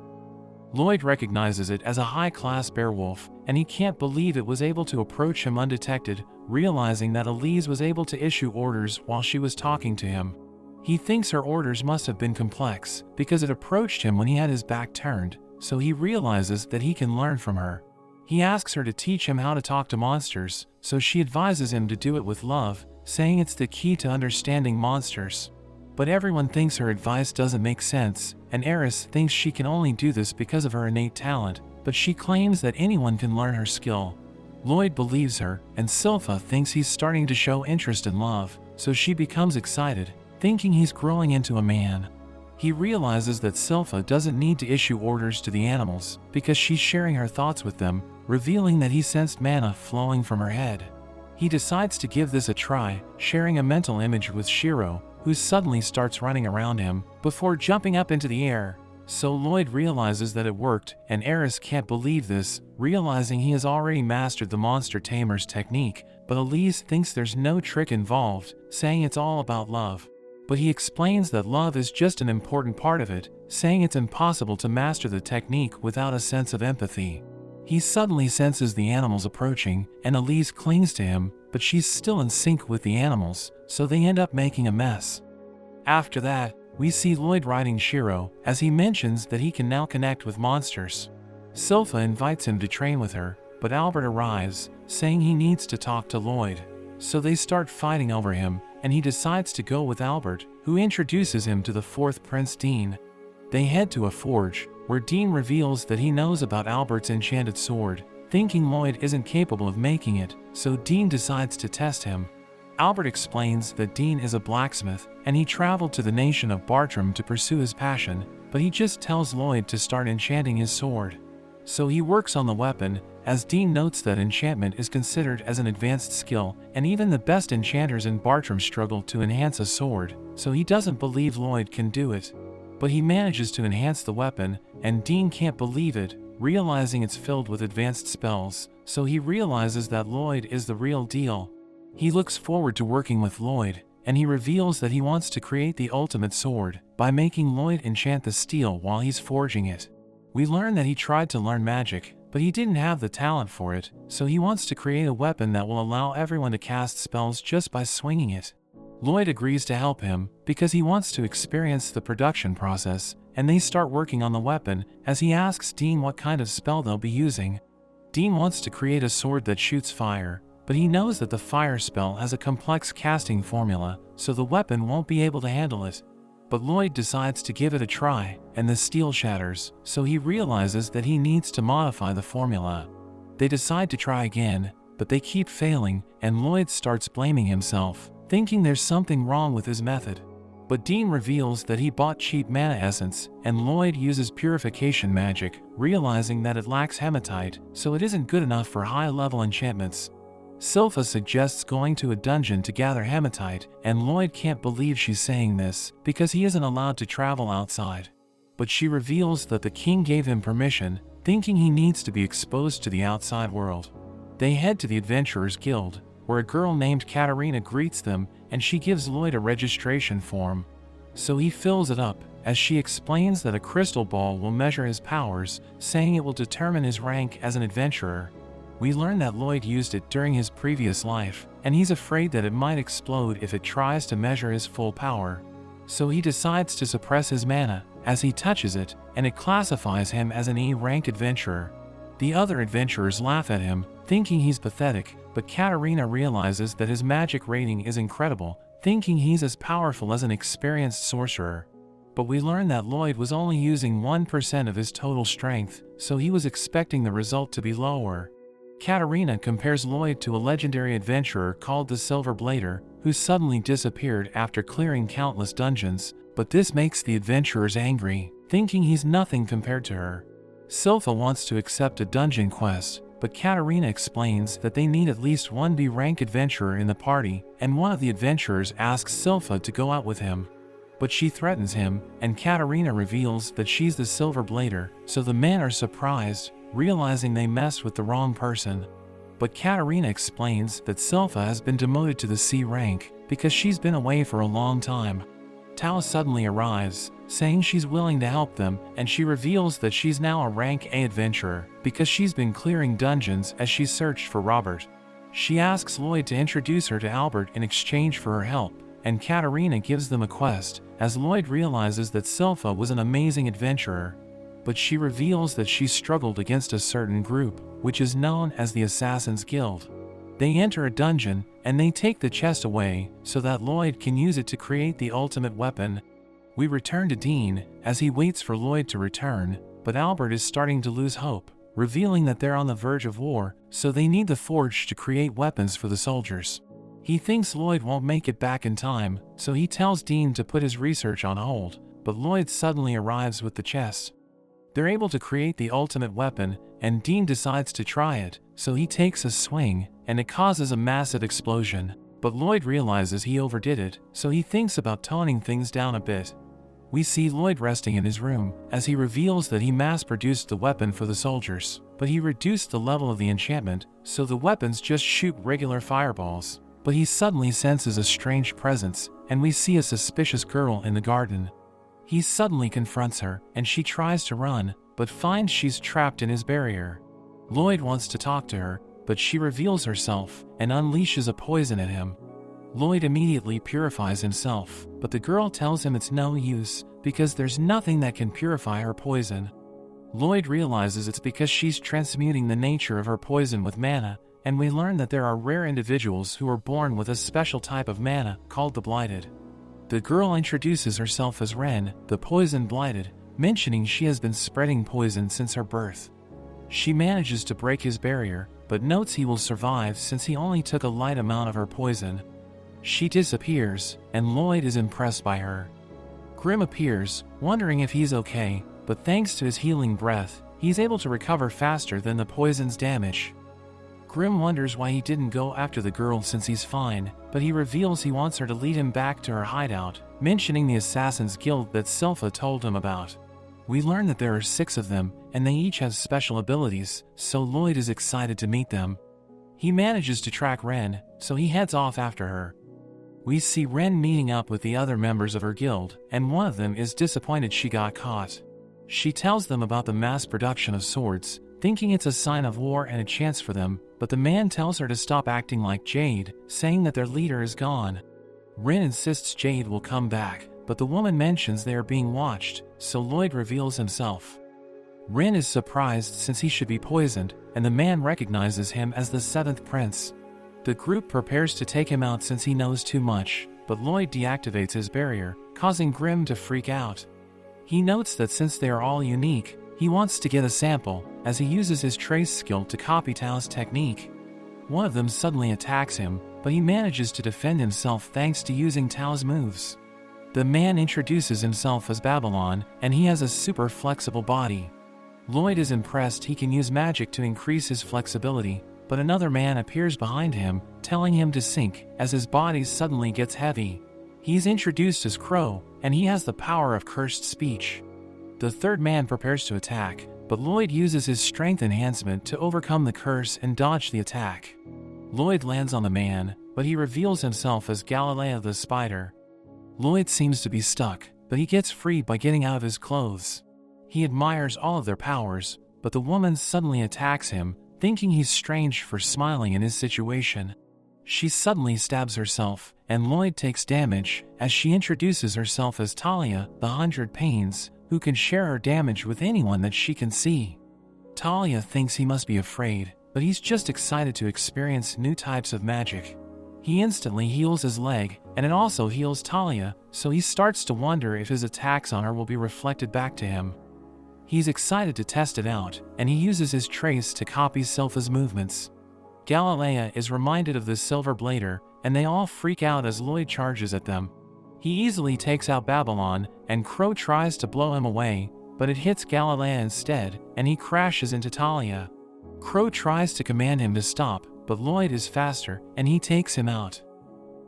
Lloyd recognizes it as a high-class beowulf, and he can't believe it was able to approach him undetected, realizing that Elise was able to issue orders while she was talking to him. He thinks her orders must have been complex, because it approached him when he had his back turned, so he realizes that he can learn from her. He asks her to teach him how to talk to monsters, so she advises him to do it with love, saying it's the key to understanding monsters. But everyone thinks her advice doesn't make sense, and Eris thinks she can only do this because of her innate talent, but she claims that anyone can learn her skill. Lloyd believes her, and Silpha thinks he's starting to show interest in love, so she becomes excited, thinking he's growing into a man. He realizes that Silpha doesn't need to issue orders to the animals, because she's sharing her thoughts with them, revealing that he sensed mana flowing from her head. He decides to give this a try, sharing a mental image with Shiro, who suddenly starts running around him, before jumping up into the air. So Lloyd realizes that it worked, and Eris can't believe this, realizing he has already mastered the monster tamer's technique, but Elise thinks there's no trick involved, saying it's all about love. But he explains that love is just an important part of it, saying it's impossible to master the technique without a sense of empathy. He suddenly senses the animals approaching, and Elise clings to him, but she's still in sync with the animals, so they end up making a mess. After that, we see Lloyd riding Shiro, as he mentions that he can now connect with monsters. Silpha invites him to train with her, but Albert arrives, saying he needs to talk to Lloyd. So they start fighting over him, and he decides to go with Albert, who introduces him to the fourth Prince Dean. They head to a forge, where Dean reveals that he knows about Albert's enchanted sword, thinking Lloyd isn't capable of making it, so Dean decides to test him. Albert explains that Dean is a blacksmith, and he traveled to the nation of Bartram to pursue his passion, but he just tells Lloyd to start enchanting his sword. So he works on the weapon, as Dean notes that enchantment is considered as an advanced skill, and even the best enchanters in Bartram struggle to enhance a sword, so he doesn't believe Lloyd can do it. But he manages to enhance the weapon, and Dean can't believe it, realizing it's filled with advanced spells, so he realizes that Lloyd is the real deal. He looks forward to working with Lloyd, and he reveals that he wants to create the ultimate sword by making Lloyd enchant the steel while he's forging it. We learn that he tried to learn magic, but he didn't have the talent for it, so he wants to create a weapon that will allow everyone to cast spells just by swinging it. Lloyd agrees to help him because he wants to experience the production process, and they start working on the weapon as he asks Dean what kind of spell they'll be using. Dean wants to create a sword that shoots fire, but he knows that the fire spell has a complex casting formula, so the weapon won't be able to handle it. But Lloyd decides to give it a try, and the steel shatters, so he realizes that he needs to modify the formula. They decide to try again, but they keep failing, and Lloyd starts blaming himself, thinking there's something wrong with his method. But Dean reveals that he bought cheap mana essence, and Lloyd uses purification magic, realizing that it lacks hematite, so it isn't good enough for high-level enchantments. Silpha suggests going to a dungeon to gather hematite, and Lloyd can't believe she's saying this, because he isn't allowed to travel outside. But she reveals that the king gave him permission, thinking he needs to be exposed to the outside world. They head to the Adventurers Guild, where a girl named Katarina greets them, and she gives Lloyd a registration form. So he fills it up, as she explains that a crystal ball will measure his powers, saying it will determine his rank as an adventurer. We learn that Lloyd used it during his previous life, and he's afraid that it might explode if it tries to measure his full power. So he decides to suppress his mana, as he touches it, and it classifies him as an E-rank adventurer. The other adventurers laugh at him, thinking he's pathetic, but Katarina realizes that his magic rating is incredible, thinking he's as powerful as an experienced sorcerer. But we learn that Lloyd was only using 1% of his total strength, so he was expecting the result to be lower. Katarina compares Lloyd to a legendary adventurer called the Silver Blader, who suddenly disappeared after clearing countless dungeons, but this makes the adventurers angry, thinking he's nothing compared to her. Silpha wants to accept a dungeon quest, but Katarina explains that they need at least one B-rank adventurer in the party, and one of the adventurers asks Silpha to go out with him. But she threatens him, and Katarina reveals that she's the Silver Blader, so the men are surprised, realizing they messed with the wrong person. But Katarina explains that Silpha has been demoted to the C rank, because she's been away for a long time. Tao suddenly arrives, saying she's willing to help them, and she reveals that she's now a rank A adventurer because she's been clearing dungeons as she searched for Robert. She asks Lloyd to introduce her to Albert in exchange for her help, and Katerina gives them a quest, as Lloyd realizes that Silpha was an amazing adventurer. But she reveals that she struggled against a certain group, which is known as the Assassin's Guild. They enter a dungeon, and they take the chest away so that Lloyd can use it to create the ultimate weapon. We return to Dean, as he waits for Lloyd to return, but Albert is starting to lose hope, revealing that they're on the verge of war, so they need the forge to create weapons for the soldiers. He thinks Lloyd won't make it back in time, so he tells Dean to put his research on hold, but Lloyd suddenly arrives with the chest. They're able to create the ultimate weapon, and Dean decides to try it, so he takes a swing, and it causes a massive explosion. But Lloyd realizes he overdid it, so he thinks about toning things down a bit. We see Lloyd resting in his room, as he reveals that he mass-produced the weapon for the soldiers, but he reduced the level of the enchantment, so the weapons just shoot regular fireballs. But he suddenly senses a strange presence, and we see a suspicious girl in the garden. He suddenly confronts her, and she tries to run, but finds she's trapped in his barrier. Lloyd wants to talk to her, but she reveals herself and unleashes a poison at him. Lloyd immediately purifies himself, but the girl tells him it's no use, because there's nothing that can purify her poison. Lloyd realizes it's because she's transmuting the nature of her poison with mana, and we learn that there are rare individuals who are born with a special type of mana called the Blighted. The girl introduces herself as Ren, the Poison Blighted, mentioning she has been spreading poison since her birth. She manages to break his barrier, but notes he will survive since he only took a light amount of her poison. She disappears, and Lloyd is impressed by her. Grim appears, wondering if he's okay, but thanks to his healing breath, he's able to recover faster than the poison's damage. Grim wonders why he didn't go after the girl since he's fine, but he reveals he wants her to lead him back to her hideout, mentioning the Assassin's Guild that Silpha told him about. We learn that there are 6 of them, and they each have special abilities, so Lloyd is excited to meet them. He manages to track Ren, so he heads off after her. We see Ren meeting up with the other members of her guild, and one of them is disappointed she got caught. She tells them about the mass production of swords, thinking it's a sign of war and a chance for them, but the man tells her to stop acting like Jade, saying that their leader is gone. Ren insists Jade will come back, but the woman mentions they are being watched, so Lloyd reveals himself. Ren is surprised since he should be poisoned, and the man recognizes him as the 7th prince. The group prepares to take him out since he knows too much, but Lloyd deactivates his barrier, causing Grim to freak out. He notes that since they are all unique, he wants to get a sample, as he uses his trace skill to copy Tao's technique. One of them suddenly attacks him, but he manages to defend himself thanks to using Tao's moves. The man introduces himself as Babylon, and he has a super flexible body. Lloyd is impressed he can use magic to increase his flexibility, but another man appears behind him, telling him to sink, as his body suddenly gets heavy. He's introduced as Crow, and he has the power of cursed speech. The third man prepares to attack, but Lloyd uses his strength enhancement to overcome the curse and dodge the attack. Lloyd lands on the man, but he reveals himself as Galileo the Spider. Lloyd seems to be stuck, but he gets free by getting out of his clothes. He admires all of their powers, but the woman suddenly attacks him, thinking he's strange for smiling in his situation. She suddenly stabs herself, and Lloyd takes damage as she introduces herself as Talia, the 100 Pains, who can share her damage with anyone that she can see. Talia thinks he must be afraid, but he's just excited to experience new types of magic. He instantly heals his leg, and it also heals Talia, so he starts to wonder if his attacks on her will be reflected back to him. He's excited to test it out, and he uses his trace to copy Silpha's movements. Galilea is reminded of the Silver Blader, and they all freak out as Lloyd charges at them. He easily takes out Babylon, and Crow tries to blow him away, but it hits Galilea instead, and he crashes into Talia. Crow tries to command him to stop, but Lloyd is faster, and he takes him out.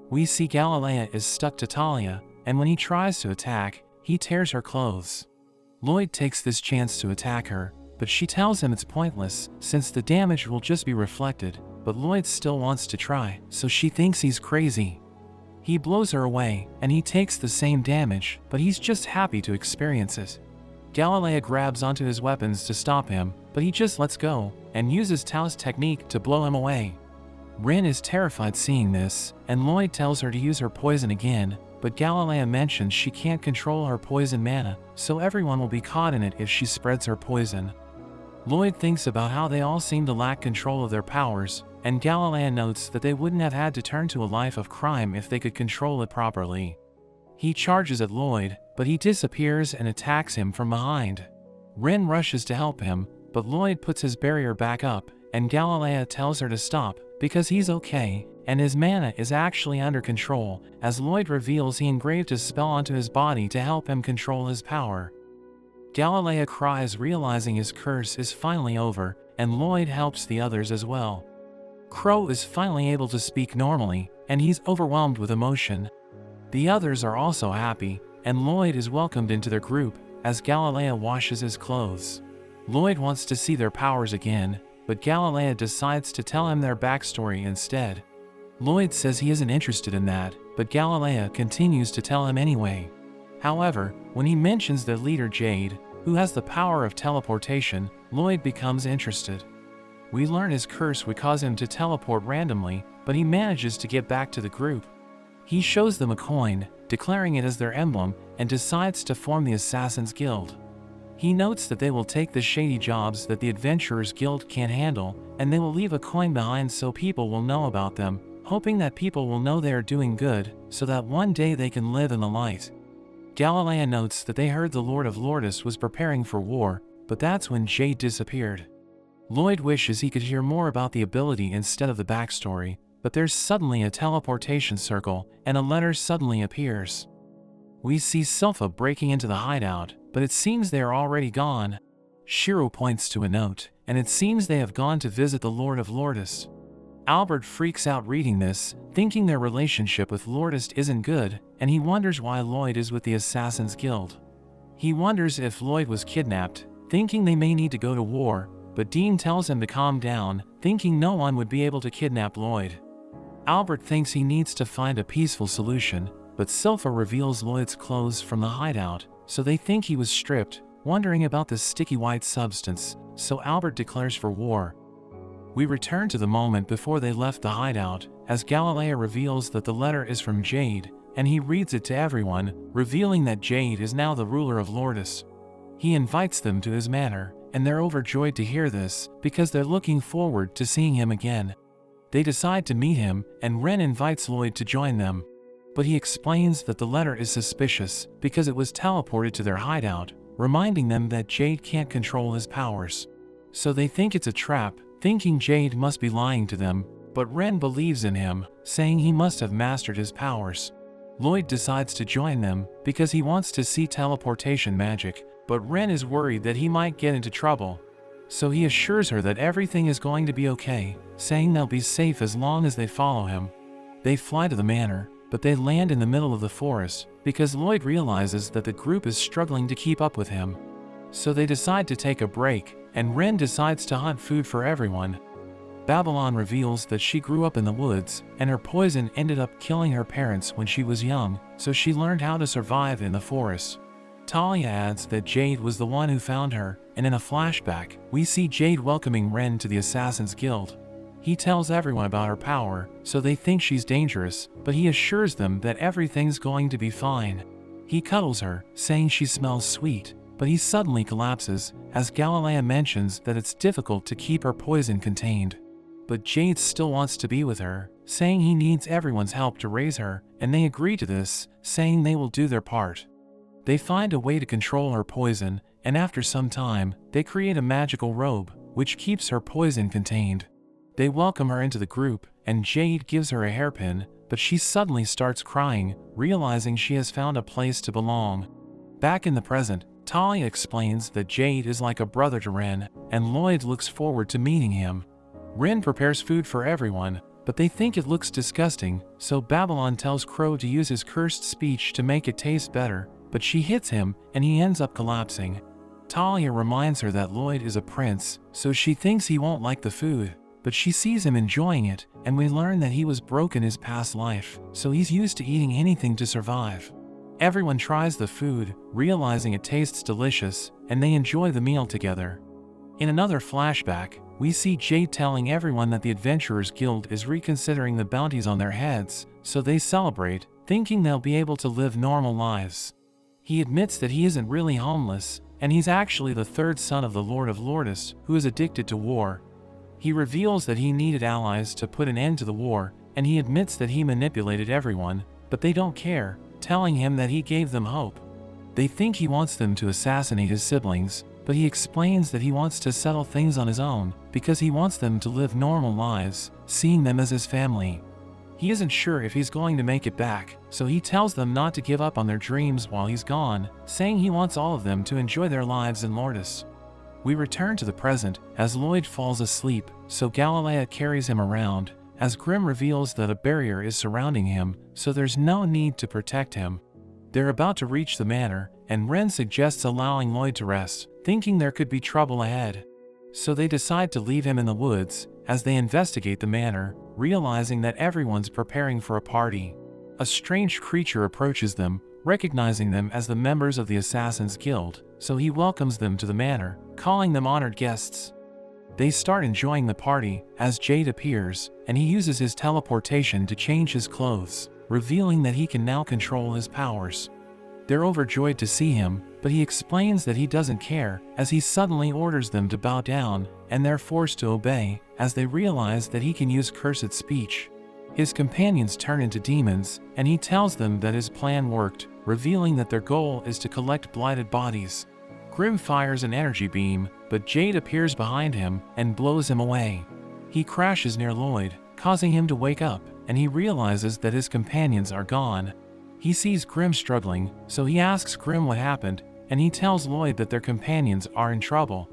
We see Galilea is stuck to Talia, and when he tries to attack, he tears her clothes. Lloyd takes this chance to attack her, but she tells him it's pointless, since the damage will just be reflected, but Lloyd still wants to try, so she thinks he's crazy. He blows her away, and he takes the same damage, but he's just happy to experience it. Galilea grabs onto his weapons to stop him, but he just lets go, and uses Tao's technique to blow him away. Rin is terrified seeing this, and Lloyd tells her to use her poison again, but Galilea mentions she can't control her poison mana, so everyone will be caught in it if she spreads her poison. Lloyd thinks about how they all seem to lack control of their powers, and Galilea notes that they wouldn't have had to turn to a life of crime if they could control it properly. He charges at Lloyd, but he disappears and attacks him from behind. Rin rushes to help him, but Lloyd puts his barrier back up, and Galilea tells her to stop, because he's okay, and his mana is actually under control, as Lloyd reveals he engraved a spell onto his body to help him control his power. Galilea cries, realizing his curse is finally over, and Lloyd helps the others as well. Crow is finally able to speak normally, and he's overwhelmed with emotion. The others are also happy, and Lloyd is welcomed into their group, as Galilea washes his clothes. Lloyd wants to see their powers again, but Galilea decides to tell him their backstory instead. Lloyd says he isn't interested in that, but Galilea continues to tell him anyway. However, when he mentions their leader Jade, who has the power of teleportation, Lloyd becomes interested. We learn his curse would cause him to teleport randomly, but he manages to get back to the group. He shows them a coin, declaring it as their emblem, and decides to form the Assassin's Guild. He notes that they will take the shady jobs that the Adventurers Guild can't handle, and they will leave a coin behind so people will know about them, hoping that people will know they are doing good, so that one day they can live in the light. Galilea notes that they heard the Lord of Lourdes was preparing for war, but that's when Jade disappeared. Lloyd wishes he could hear more about the ability instead of the backstory, but there's suddenly a teleportation circle, and a letter suddenly appears. We see Silpha breaking into the hideout, but it seems they are already gone. Shiro points to a note, and it seems they have gone to visit the Lord of Lourdes. Albert freaks out reading this, thinking their relationship with Lourdes isn't good, and he wonders why Lloyd is with the Assassin's Guild. He wonders if Lloyd was kidnapped, thinking they may need to go to war, but Dean tells him to calm down, thinking no one would be able to kidnap Lloyd. Albert thinks he needs to find a peaceful solution, but Silpha reveals Lloyd's clothes from the hideout, so they think he was stripped, wondering about the sticky white substance, so Albert declares for war. We return to the moment before they left the hideout, as Galilea reveals that the letter is from Jade, and he reads it to everyone, revealing that Jade is now the ruler of Lourdes. He invites them to his manor, and they're overjoyed to hear this, because they're looking forward to seeing him again. They decide to meet him, and Ren invites Lloyd to join them. But he explains that the letter is suspicious, because it was teleported to their hideout, reminding them that Jade can't control his powers. So they think it's a trap, thinking Jade must be lying to them, but Ren believes in him, saying he must have mastered his powers. Lloyd decides to join them, because he wants to see teleportation magic, but Ren is worried that he might get into trouble. So he assures her that everything is going to be okay, saying they'll be safe as long as they follow him. They fly to the manor, but they land in the middle of the forest, because Lloyd realizes that the group is struggling to keep up with him. So they decide to take a break, and Ren decides to hunt food for everyone. Babylon reveals that she grew up in the woods, and her poison ended up killing her parents when she was young, so she learned how to survive in the forest. Talia adds that Jade was the one who found her, and in a flashback, we see Jade welcoming Ren to the Assassin's Guild. He tells everyone about her power, so they think she's dangerous, but he assures them that everything's going to be fine. He cuddles her, saying she smells sweet, but he suddenly collapses, as Galilea mentions that it's difficult to keep her poison contained. But Jade still wants to be with her, saying he needs everyone's help to raise her, and they agree to this, saying they will do their part. They find a way to control her poison, and after some time, they create a magical robe, which keeps her poison contained. They welcome her into the group, and Jade gives her a hairpin, but she suddenly starts crying, realizing she has found a place to belong. Back in the present, Talia explains that Jade is like a brother to Ren, and Lloyd looks forward to meeting him. Ren prepares food for everyone, but they think it looks disgusting, so Babylon tells Crow to use his cursed speech to make it taste better, but she hits him, and he ends up collapsing. Talia reminds her that Lloyd is a prince, so she thinks he won't like the food, but she sees him enjoying it, and we learn that he was broke in his past life, so he's used to eating anything to survive. Everyone tries the food, realizing it tastes delicious, and they enjoy the meal together. In another flashback, we see Jade telling everyone that the Adventurers Guild is reconsidering the bounties on their heads, so they celebrate, thinking they'll be able to live normal lives. He admits that he isn't really homeless, and he's actually the third son of the Lord of Lordis, who is addicted to war. He reveals that he needed allies to put an end to the war, and he admits that he manipulated everyone, but they don't care, telling him that he gave them hope. They think he wants them to assassinate his siblings, but he explains that he wants to settle things on his own, because he wants them to live normal lives, seeing them as his family. He isn't sure if he's going to make it back, so he tells them not to give up on their dreams while he's gone, saying he wants all of them to enjoy their lives in Lourdes. We return to the present, as Lloyd falls asleep, so Galilea carries him around, as Grimm reveals that a barrier is surrounding him, so there's no need to protect him. They're about to reach the manor, and Ren suggests allowing Lloyd to rest, thinking there could be trouble ahead. So they decide to leave him in the woods, as they investigate the manor, realizing that everyone's preparing for a party. A strange creature approaches them, recognizing them as the members of the Assassin's Guild, so he welcomes them to the manor, calling them honored guests. They start enjoying the party, as Jade appears, and he uses his teleportation to change his clothes, revealing that he can now control his powers. They're overjoyed to see him, but he explains that he doesn't care, as he suddenly orders them to bow down, and they're forced to obey, as they realize that he can use cursed speech. His companions turn into demons, and he tells them that his plan worked, revealing that their goal is to collect blighted bodies. Grimm fires an energy beam, but Jade appears behind him and blows him away. He crashes near Lloyd, causing him to wake up, and he realizes that his companions are gone. He sees Grimm struggling, so he asks Grimm what happened, and he tells Lloyd that their companions are in trouble.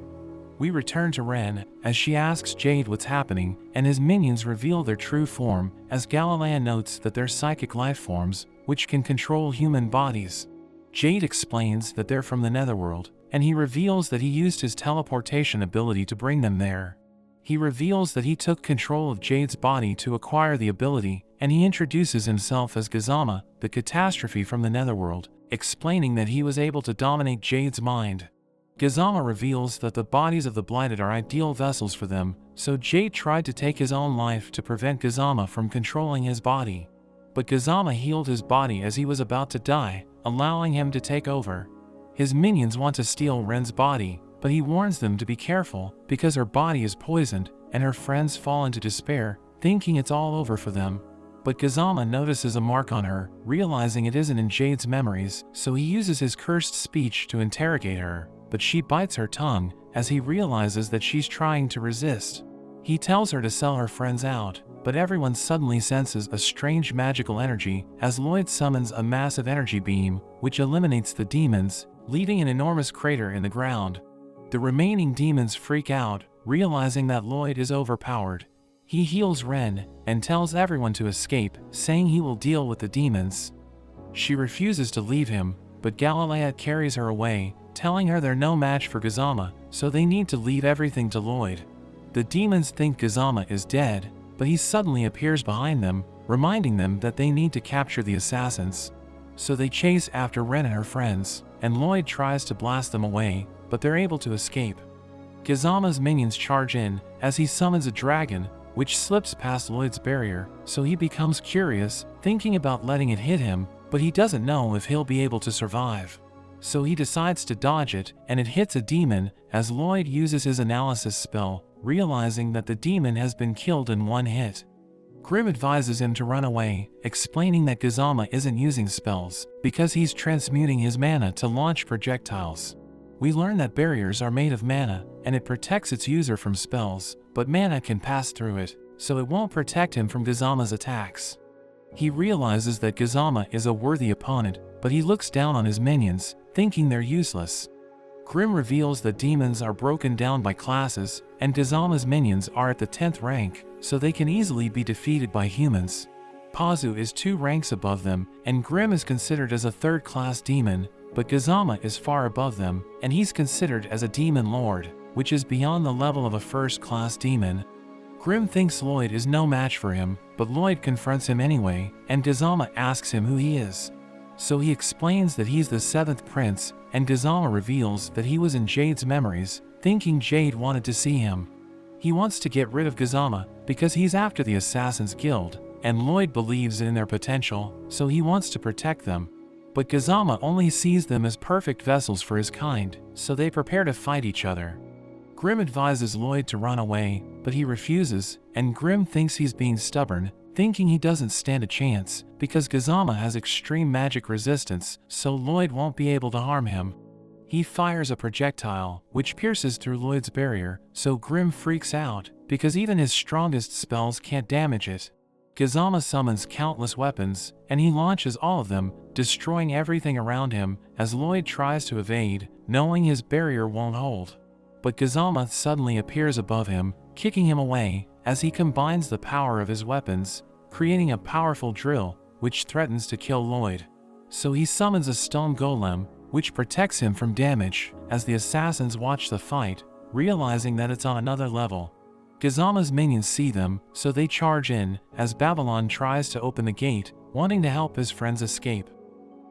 We return to Ren, as she asks Jade what's happening, and his minions reveal their true form, as Galilea notes that they're psychic life forms, which can control human bodies. Jade explains that they're from the Netherworld, and he reveals that he used his teleportation ability to bring them there. He reveals that he took control of Jade's body to acquire the ability, and he introduces himself as Gazama, the catastrophe from the Netherworld, explaining that he was able to dominate Jade's mind. Gazama reveals that the bodies of the blighted are ideal vessels for them, so Jade tried to take his own life to prevent Gazama from controlling his body. But Gazama healed his body as he was about to die, allowing him to take over. His minions want to steal Ren's body, but he warns them to be careful, because her body is poisoned, and her friends fall into despair, thinking it's all over for them. But Gazama notices a mark on her, realizing it isn't in Jade's memories, so he uses his cursed speech to interrogate her, but she bites her tongue, as he realizes that she's trying to resist. He tells her to sell her friends out, but everyone suddenly senses a strange magical energy, as Lloyd summons a massive energy beam, which eliminates the demons, leaving an enormous crater in the ground. The remaining demons freak out, realizing that Lloyd is overpowered. He heals Ren, and tells everyone to escape, saying he will deal with the demons. She refuses to leave him, but Galilea carries her away, telling her they're no match for Gazama, so they need to leave everything to Lloyd. The demons think Gazama is dead, but he suddenly appears behind them, reminding them that they need to capture the assassins. So they chase after Ren and her friends, and Lloyd tries to blast them away, but they're able to escape. Gazama's minions charge in, as he summons a dragon, which slips past Lloyd's barrier, so he becomes curious, thinking about letting it hit him, but he doesn't know if he'll be able to survive. So he decides to dodge it, and it hits a demon, as Lloyd uses his analysis spell, realizing that the demon has been killed in one hit. Grimm advises him to run away, explaining that Gazama isn't using spells, because he's transmuting his mana to launch projectiles. We learn that barriers are made of mana, and it protects its user from spells, but mana can pass through it, so it won't protect him from Gazama's attacks. He realizes that Gazama is a worthy opponent, but he looks down on his minions, thinking they're useless. Grimm reveals that demons are broken down by classes, and Gazama's minions are at the 10th rank, so they can easily be defeated by humans. Pazu is 2 ranks above them, and Grimm is considered as a 3rd-class demon, but Gazama is far above them, and he's considered as a demon lord, which is beyond the level of a 1st-class demon. Grim thinks Lloyd is no match for him, but Lloyd confronts him anyway, and Kazama asks him who he is. So he explains that he's the 7th prince, and Kazama reveals that he was in Jade's memories, thinking Jade wanted to see him. He wants to get rid of Kazama because he's after the Assassin's Guild, and Lloyd believes in their potential, so he wants to protect them. But Kazama only sees them as perfect vessels for his kind, so they prepare to fight each other. Grim advises Lloyd to run away, but he refuses, and Grim thinks he's being stubborn, thinking he doesn't stand a chance, because Kazama has extreme magic resistance, so Lloyd won't be able to harm him. He fires a projectile, which pierces through Lloyd's barrier, so Grim freaks out, because even his strongest spells can't damage it. Kazama summons countless weapons, and he launches all of them, destroying everything around him, as Lloyd tries to evade, knowing his barrier won't hold. But Kazama suddenly appears above him, kicking him away, as he combines the power of his weapons, creating a powerful drill, which threatens to kill Lloyd. So he summons a stone golem, which protects him from damage, as the assassins watch the fight, realizing that it's on another level. Kazama's minions see them, so they charge in, as Babylon tries to open the gate, wanting to help his friends escape.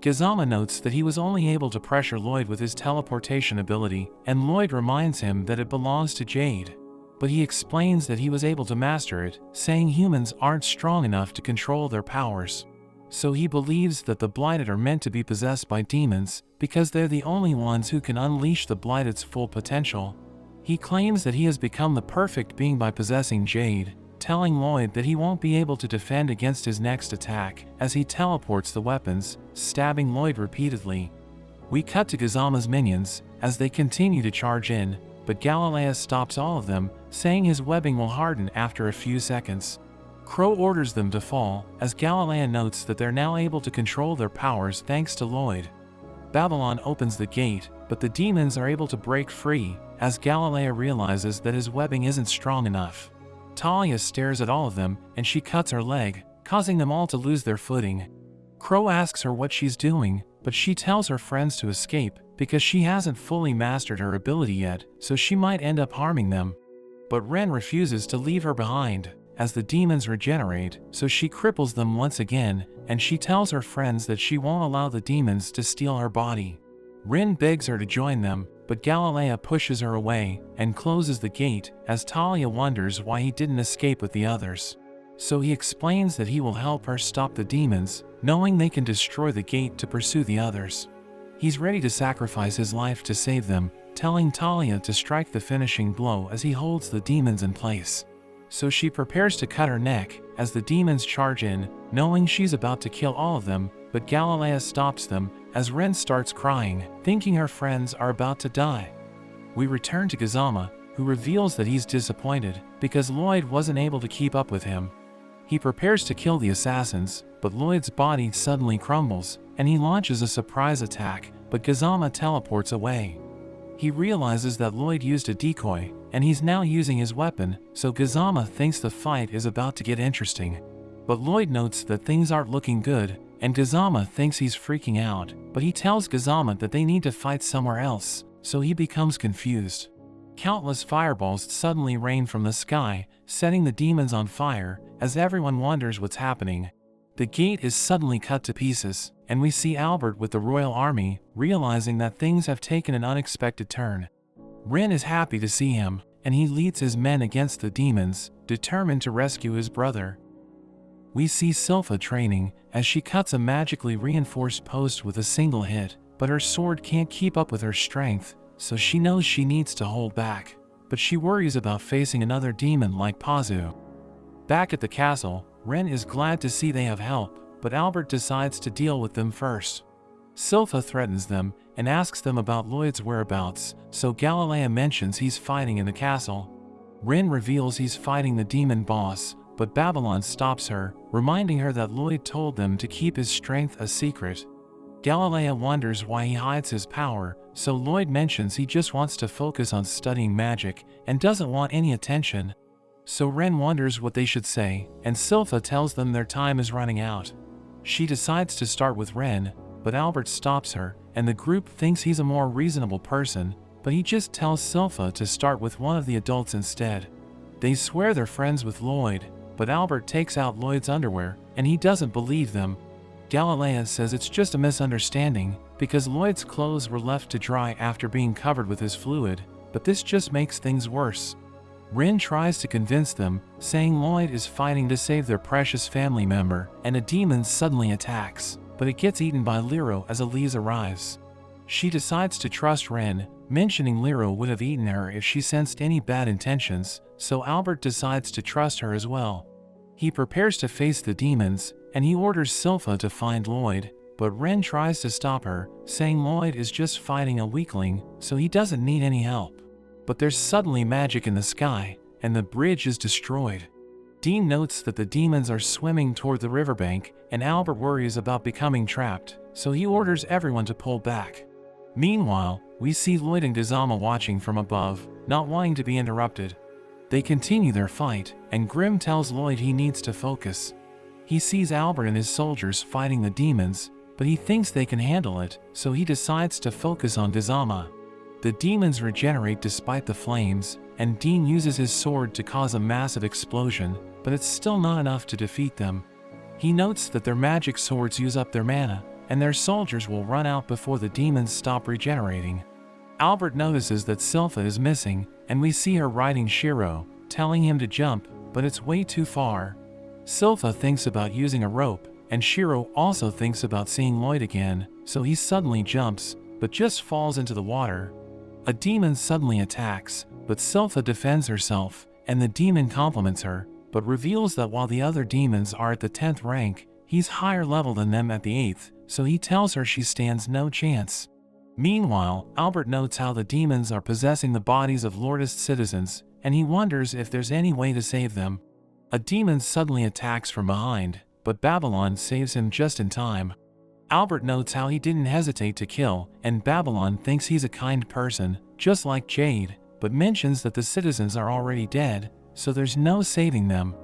Kazama notes that he was only able to pressure Lloyd with his teleportation ability, and Lloyd reminds him that it belongs to Jade. But he explains that he was able to master it, saying humans aren't strong enough to control their powers. So he believes that the Blighted are meant to be possessed by demons, because they're the only ones who can unleash the Blighted's full potential. He claims that he has become the perfect being by possessing Jade, telling Lloyd that he won't be able to defend against his next attack, as he teleports the weapons, stabbing Lloyd repeatedly. We cut to Kazama's minions, as they continue to charge in, but Galilea stops all of them, saying his webbing will harden after a few seconds. Crow orders them to fall, as Galilea notes that they're now able to control their powers thanks to Lloyd. Babylon opens the gate, but the demons are able to break free, as Galilea realizes that his webbing isn't strong enough. Talia stares at all of them, and she cuts her leg, causing them all to lose their footing. Crow asks her what she's doing, but she tells her friends to escape, because she hasn't fully mastered her ability yet, so she might end up harming them. But Ren refuses to leave her behind, as the demons regenerate, so she cripples them once again, and she tells her friends that she won't allow the demons to steal her body. Ren begs her to join them, but Galilea pushes her away, and closes the gate, as Talia wonders why he didn't escape with the others. So he explains that he will help her stop the demons, knowing they can destroy the gate to pursue the others. He's ready to sacrifice his life to save them, telling Talia to strike the finishing blow as he holds the demons in place. So she prepares to cut her neck, as the demons charge in, knowing she's about to kill all of them, but Galilea stops them, as Ren starts crying, thinking her friends are about to die. We return to Kazama, who reveals that he's disappointed, because Lloyd wasn't able to keep up with him. He prepares to kill the assassins, but Lloyd's body suddenly crumbles, and he launches a surprise attack, but Kazama teleports away. He realizes that Lloyd used a decoy, and he's now using his weapon, so Kazama thinks the fight is about to get interesting. But Lloyd notes that things aren't looking good, and Kazama thinks he's freaking out, but he tells Kazama that they need to fight somewhere else, so he becomes confused. Countless fireballs suddenly rain from the sky, setting the demons on fire, as everyone wonders what's happening. The gate is suddenly cut to pieces, and we see Albert with the royal army, realizing that things have taken an unexpected turn. Ren is happy to see him, and he leads his men against the demons, determined to rescue his brother. We see Sylpha training, as she cuts a magically reinforced post with a single hit, but her sword can't keep up with her strength, so she knows she needs to hold back. But she worries about facing another demon like Pazu. Back at the castle, Ren is glad to see they have help, but Albert decides to deal with them first. Sylpha threatens them, and asks them about Lloyd's whereabouts, so Galilea mentions he's fighting in the castle. Ren reveals he's fighting the demon boss, but Babylon stops her, reminding her that Lloyd told them to keep his strength a secret. Galilea wonders why he hides his power, so Lloyd mentions he just wants to focus on studying magic, and doesn't want any attention. So Ren wonders what they should say, and Sylpha tells them their time is running out. She decides to start with Ren, but Albert stops her, and the group thinks he's a more reasonable person, but he just tells Sylpha to start with one of the adults instead. They swear they're friends with Lloyd, but Albert takes out Lloyd's underwear, and he doesn't believe them. Galilea says it's just a misunderstanding, because Lloyd's clothes were left to dry after being covered with his fluid, but this just makes things worse. Rin tries to convince them, saying Lloyd is fighting to save their precious family member, and a demon suddenly attacks, but it gets eaten by Liro as Elise arrives. She decides to trust Rin, mentioning Liro would have eaten her if she sensed any bad intentions, so Albert decides to trust her as well. He prepares to face the demons, and he orders Silpha to find Lloyd, but Rin tries to stop her, saying Lloyd is just fighting a weakling, so he doesn't need any help. But there's suddenly magic in the sky, and the bridge is destroyed. Dean notes that the demons are swimming toward the riverbank, and Albert worries about becoming trapped, so he orders everyone to pull back. Meanwhile, we see Lloyd and Kazama watching from above, not wanting to be interrupted. They continue their fight, and Grimm tells Lloyd he needs to focus. He sees Albert and his soldiers fighting the demons, but he thinks they can handle it, so he decides to focus on Kazama. The demons regenerate despite the flames, and Dean uses his sword to cause a massive explosion, but it's still not enough to defeat them. He notes that their magic swords use up their mana, and their soldiers will run out before the demons stop regenerating. Albert notices that Silpha is missing, and we see her riding Shiro, telling him to jump, but it's way too far. Silpha thinks about using a rope, and Shiro also thinks about seeing Lloyd again, so he suddenly jumps, but just falls into the water. A demon suddenly attacks, but Silpha defends herself, and the demon compliments her, but reveals that while the other demons are at the 10th rank, he's higher level than them at the 8th, so he tells her she stands no chance. Meanwhile, Albert notes how the demons are possessing the bodies of Lordist citizens, and he wonders if there's any way to save them. A demon suddenly attacks from behind, but Babylon saves him just in time. Albert notes how he didn't hesitate to kill, and Babylon thinks he's a kind person, just like Jade, but mentions that the citizens are already dead, so there's no saving them.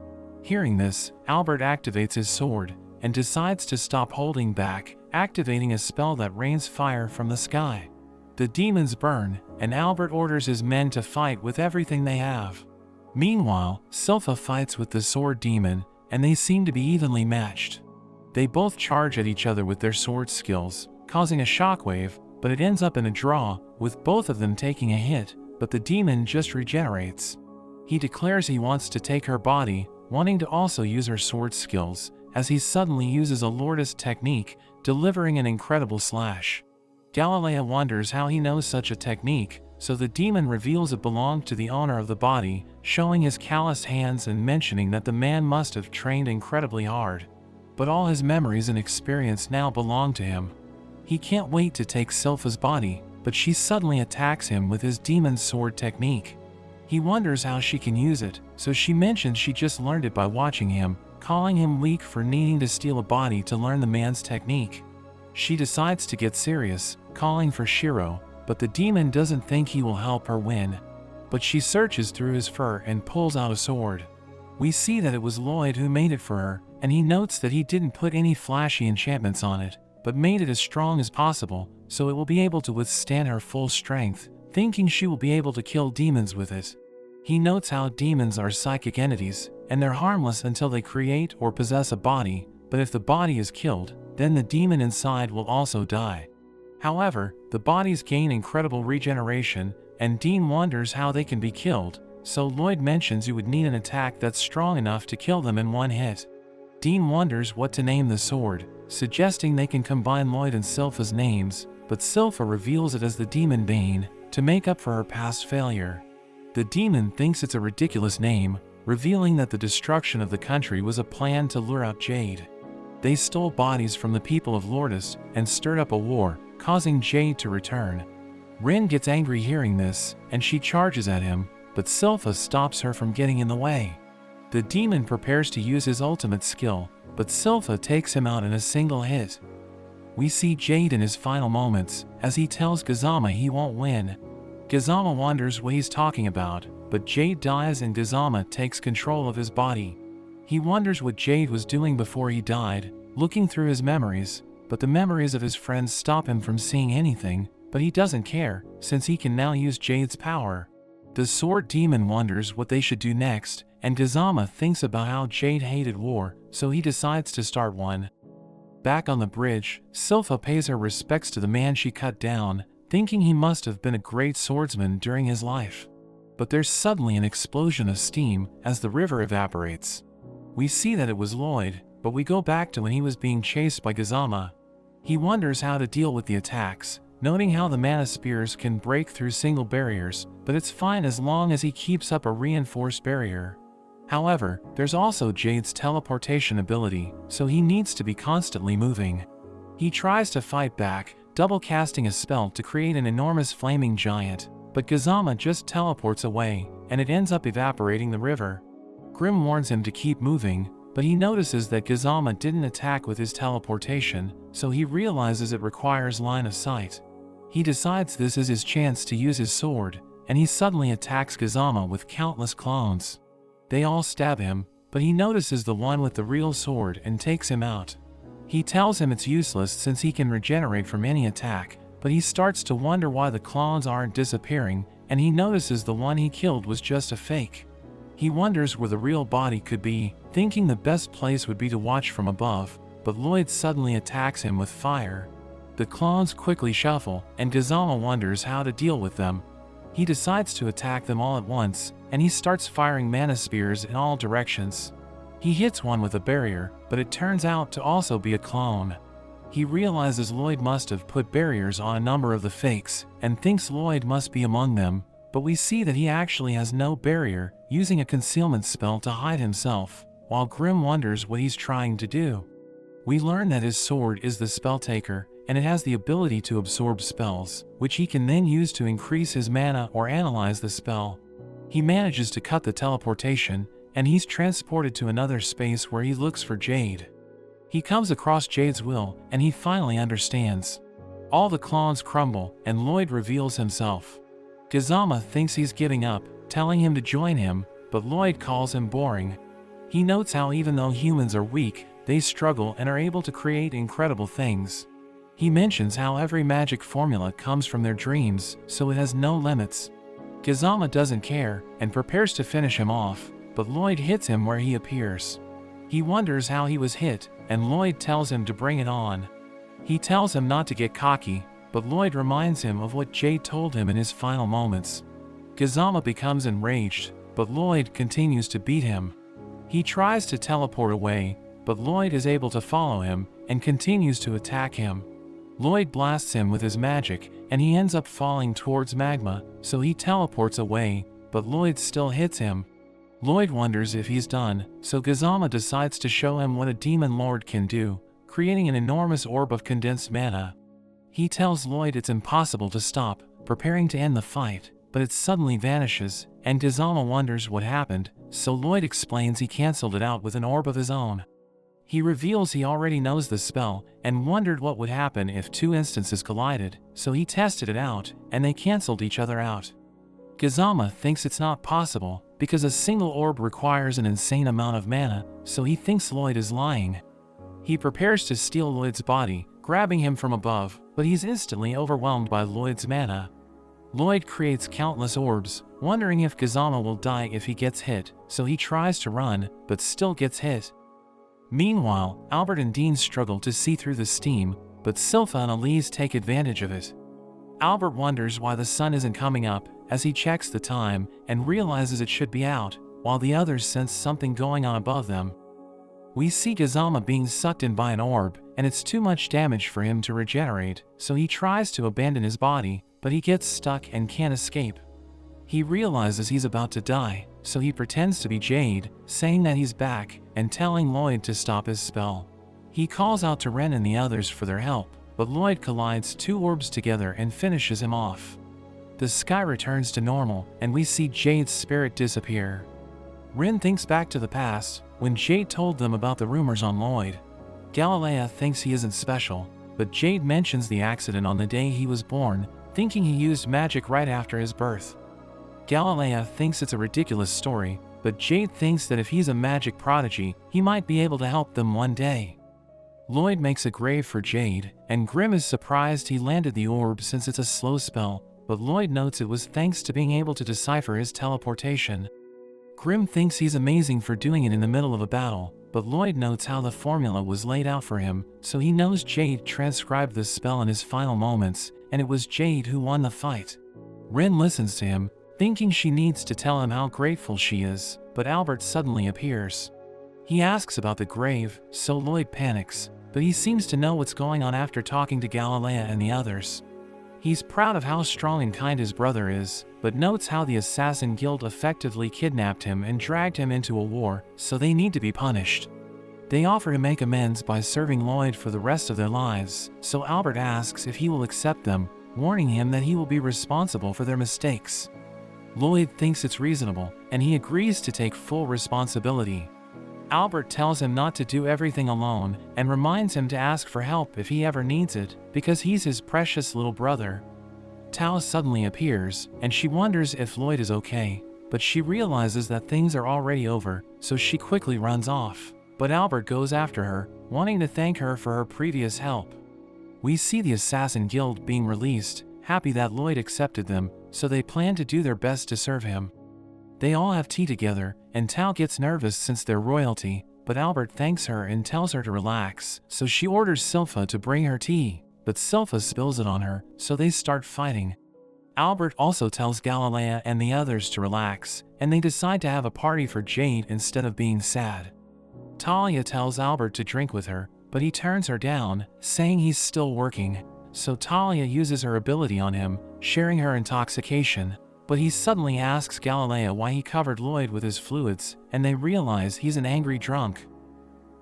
Hearing this, Albert activates his sword, and decides to stop holding back, activating a spell that rains fire from the sky. The demons burn, and Albert orders his men to fight with everything they have. Meanwhile, Silpha fights with the sword demon, and they seem to be evenly matched. They both charge at each other with their sword skills, causing a shockwave, but it ends up in a draw, with both of them taking a hit, but the demon just regenerates. He declares he wants to take her body, wanting to also use her sword skills, as he suddenly uses a Lordist technique, delivering an incredible slash. Galilea wonders how he knows such a technique, so the demon reveals it belonged to the owner of the body, showing his calloused hands and mentioning that the man must have trained incredibly hard. But all his memories and experience now belong to him. He can't wait to take Silpha's body, but she suddenly attacks him with his demon sword technique. He wonders how she can use it, so she mentions she just learned it by watching him, calling him weak for needing to steal a body to learn the man's technique. She decides to get serious, calling for Shiro, but the demon doesn't think he will help her win. But she searches through his fur and pulls out a sword. We see that it was Lloyd who made it for her, and he notes that he didn't put any flashy enchantments on it, but made it as strong as possible, so it will be able to withstand her full strength, thinking she will be able to kill demons with it. He notes how demons are psychic entities, and they're harmless until they create or possess a body, but if the body is killed, then the demon inside will also die. However, the bodies gain incredible regeneration, and Dean wonders how they can be killed, so Lloyd mentions you would need an attack that's strong enough to kill them in one hit. Dean wonders what to name the sword, suggesting they can combine Lloyd and Silpha's names, but Silpha reveals it as the Demon Bane, to make up for her past failure. The demon thinks it's a ridiculous name, revealing that the destruction of the country was a plan to lure out Jade. They stole bodies from the people of Lordist and stirred up a war, causing Jade to return. Rin gets angry hearing this, and she charges at him, but Silpha stops her from getting in the way. The demon prepares to use his ultimate skill, but Silpha takes him out in a single hit. We see Jade in his final moments, as he tells Kazama he won't win. Kazama wonders what he's talking about, but Jade dies and Kazama takes control of his body. He wonders what Jade was doing before he died, looking through his memories, but the memories of his friends stop him from seeing anything, but he doesn't care, since he can now use Jade's power. The sword demon wonders what they should do next, and Kazama thinks about how Jade hated war, so he decides to start one. Back on the bridge, Silpha pays her respects to the man she cut down, thinking he must have been a great swordsman during his life. But there's suddenly an explosion of steam as the river evaporates. We see that it was Lloyd, but we go back to when he was being chased by Kazama. He wonders how to deal with the attacks, noting how the mana spears can break through single barriers, but it's fine as long as he keeps up a reinforced barrier. However, there's also Jade's teleportation ability, so he needs to be constantly moving. He tries to fight back, double casting a spell to create an enormous flaming giant, but Kazama just teleports away, and it ends up evaporating the river. Grim warns him to keep moving, but he notices that Kazama didn't attack with his teleportation, so he realizes it requires line of sight. He decides this is his chance to use his sword, and he suddenly attacks Kazama with countless clones. They all stab him, but he notices the one with the real sword and takes him out. He tells him it's useless since he can regenerate from any attack, but he starts to wonder why the clones aren't disappearing, and he notices the one he killed was just a fake. He wonders where the real body could be, thinking the best place would be to watch from above, but Lloyd suddenly attacks him with fire. The clones quickly shuffle, and Kazama wonders how to deal with them. He decides to attack them all at once, and he starts firing mana spears in all directions. He hits one with a barrier, but it turns out to also be a clone. He realizes Lloyd must have put barriers on a number of the fakes, and thinks Lloyd must be among them, but we see that he actually has no barrier, using a concealment spell to hide himself, while Grim wonders what he's trying to do. We learn that his sword is the spell taker, and it has the ability to absorb spells, which he can then use to increase his mana or analyze the spell. He manages to cut the teleportation, and he's transported to another space where he looks for Jade. He comes across Jade's will, and he finally understands. All the clones crumble, and Lloyd reveals himself. Kazama thinks he's giving up, telling him to join him, but Lloyd calls him boring. He notes how even though humans are weak, they struggle and are able to create incredible things. He mentions how every magic formula comes from their dreams, so it has no limits. Kazama doesn't care, and prepares to finish him off, but Lloyd hits him where he appears. He wonders how he was hit, and Lloyd tells him to bring it on. He tells him not to get cocky, but Lloyd reminds him of what Jade told him in his final moments. Kazama becomes enraged, but Lloyd continues to beat him. He tries to teleport away, but Lloyd is able to follow him, and continues to attack him. Lloyd blasts him with his magic, and he ends up falling towards magma, so he teleports away, but Lloyd still hits him. Lloyd wonders if he's done, so Kazama decides to show him what a demon lord can do, creating an enormous orb of condensed mana. He tells Lloyd it's impossible to stop, preparing to end the fight, but it suddenly vanishes, and Kazama wonders what happened, so Lloyd explains he cancelled it out with an orb of his own. He reveals he already knows the spell, and wondered what would happen if two instances collided, so he tested it out, and they cancelled each other out. Kazama thinks it's not possible, because a single orb requires an insane amount of mana, so he thinks Lloyd is lying. He prepares to steal Lloyd's body, grabbing him from above, but he's instantly overwhelmed by Lloyd's mana. Lloyd creates countless orbs, wondering if Kazama will die if he gets hit, so he tries to run, but still gets hit. Meanwhile, Albert and Dean struggle to see through the steam, but Silpha and Elise take advantage of it. Albert wonders why the sun isn't coming up, as he checks the time, and realizes it should be out, while the others sense something going on above them. We see Kazama being sucked in by an orb, and it's too much damage for him to regenerate, so he tries to abandon his body, but he gets stuck and can't escape. He realizes he's about to die, so he pretends to be Jade, saying that he's back, and telling Lloyd to stop his spell. He calls out to Ren and the others for their help, but Lloyd collides two orbs together and finishes him off. The sky returns to normal, and we see Jade's spirit disappear. Ren thinks back to the past, when Jade told them about the rumors on Lloyd. Galilea thinks he isn't special, but Jade mentions the accident on the day he was born, thinking he used magic right after his birth. Galilea thinks it's a ridiculous story, but Jade thinks that if he's a magic prodigy, he might be able to help them one day. Lloyd makes a grave for Jade, and Grim is surprised he landed the orb since it's a slow spell, but Lloyd notes it was thanks to being able to decipher his teleportation. Grimm thinks he's amazing for doing it in the middle of a battle, but Lloyd notes how the formula was laid out for him, so he knows Jade transcribed the spell in his final moments, and it was Jade who won the fight. Rin listens to him, thinking she needs to tell him how grateful she is, but Albert suddenly appears. He asks about the grave, so Lloyd panics, but he seems to know what's going on after talking to Galilea and the others. He's proud of how strong and kind his brother is, but notes how the Assassin Guild effectively kidnapped him and dragged him into a war, so they need to be punished. They offer to make amends by serving Lloyd for the rest of their lives, so Albert asks if he will accept them, warning him that he will be responsible for their mistakes. Lloyd thinks it's reasonable, and he agrees to take full responsibility. Albert tells him not to do everything alone, and reminds him to ask for help if he ever needs it, because he's his precious little brother. Tao suddenly appears, and she wonders if Lloyd is okay, but she realizes that things are already over, so she quickly runs off. But Albert goes after her, wanting to thank her for her previous help. We see the Assassin Guild being released, happy that Lloyd accepted them, so they plan to do their best to serve him. They all have tea together, and Tao gets nervous since they're royalty, but Albert thanks her and tells her to relax, so she orders Silpha to bring her tea, but Silpha spills it on her, so they start fighting. Albert also tells Galilea and the others to relax, and they decide to have a party for Jade instead of being sad. Talia tells Albert to drink with her, but he turns her down, saying he's still working, so Talia uses her ability on him, sharing her intoxication. But he suddenly asks Galilea why he covered Lloyd with his fluids, and they realize he's an angry drunk.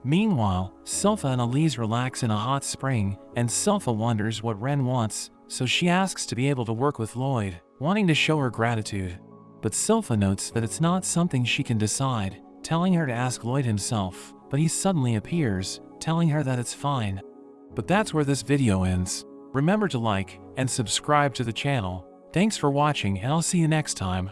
Meanwhile, Silpha and Elise relax in a hot spring, and Silpha wonders what Ren wants, so she asks to be able to work with Lloyd, wanting to show her gratitude. But Silpha notes that it's not something she can decide, telling her to ask Lloyd himself, but he suddenly appears, telling her that it's fine. But that's where this video ends. Remember to like and subscribe to the channel. Thanks for watching, and I'll see you next time.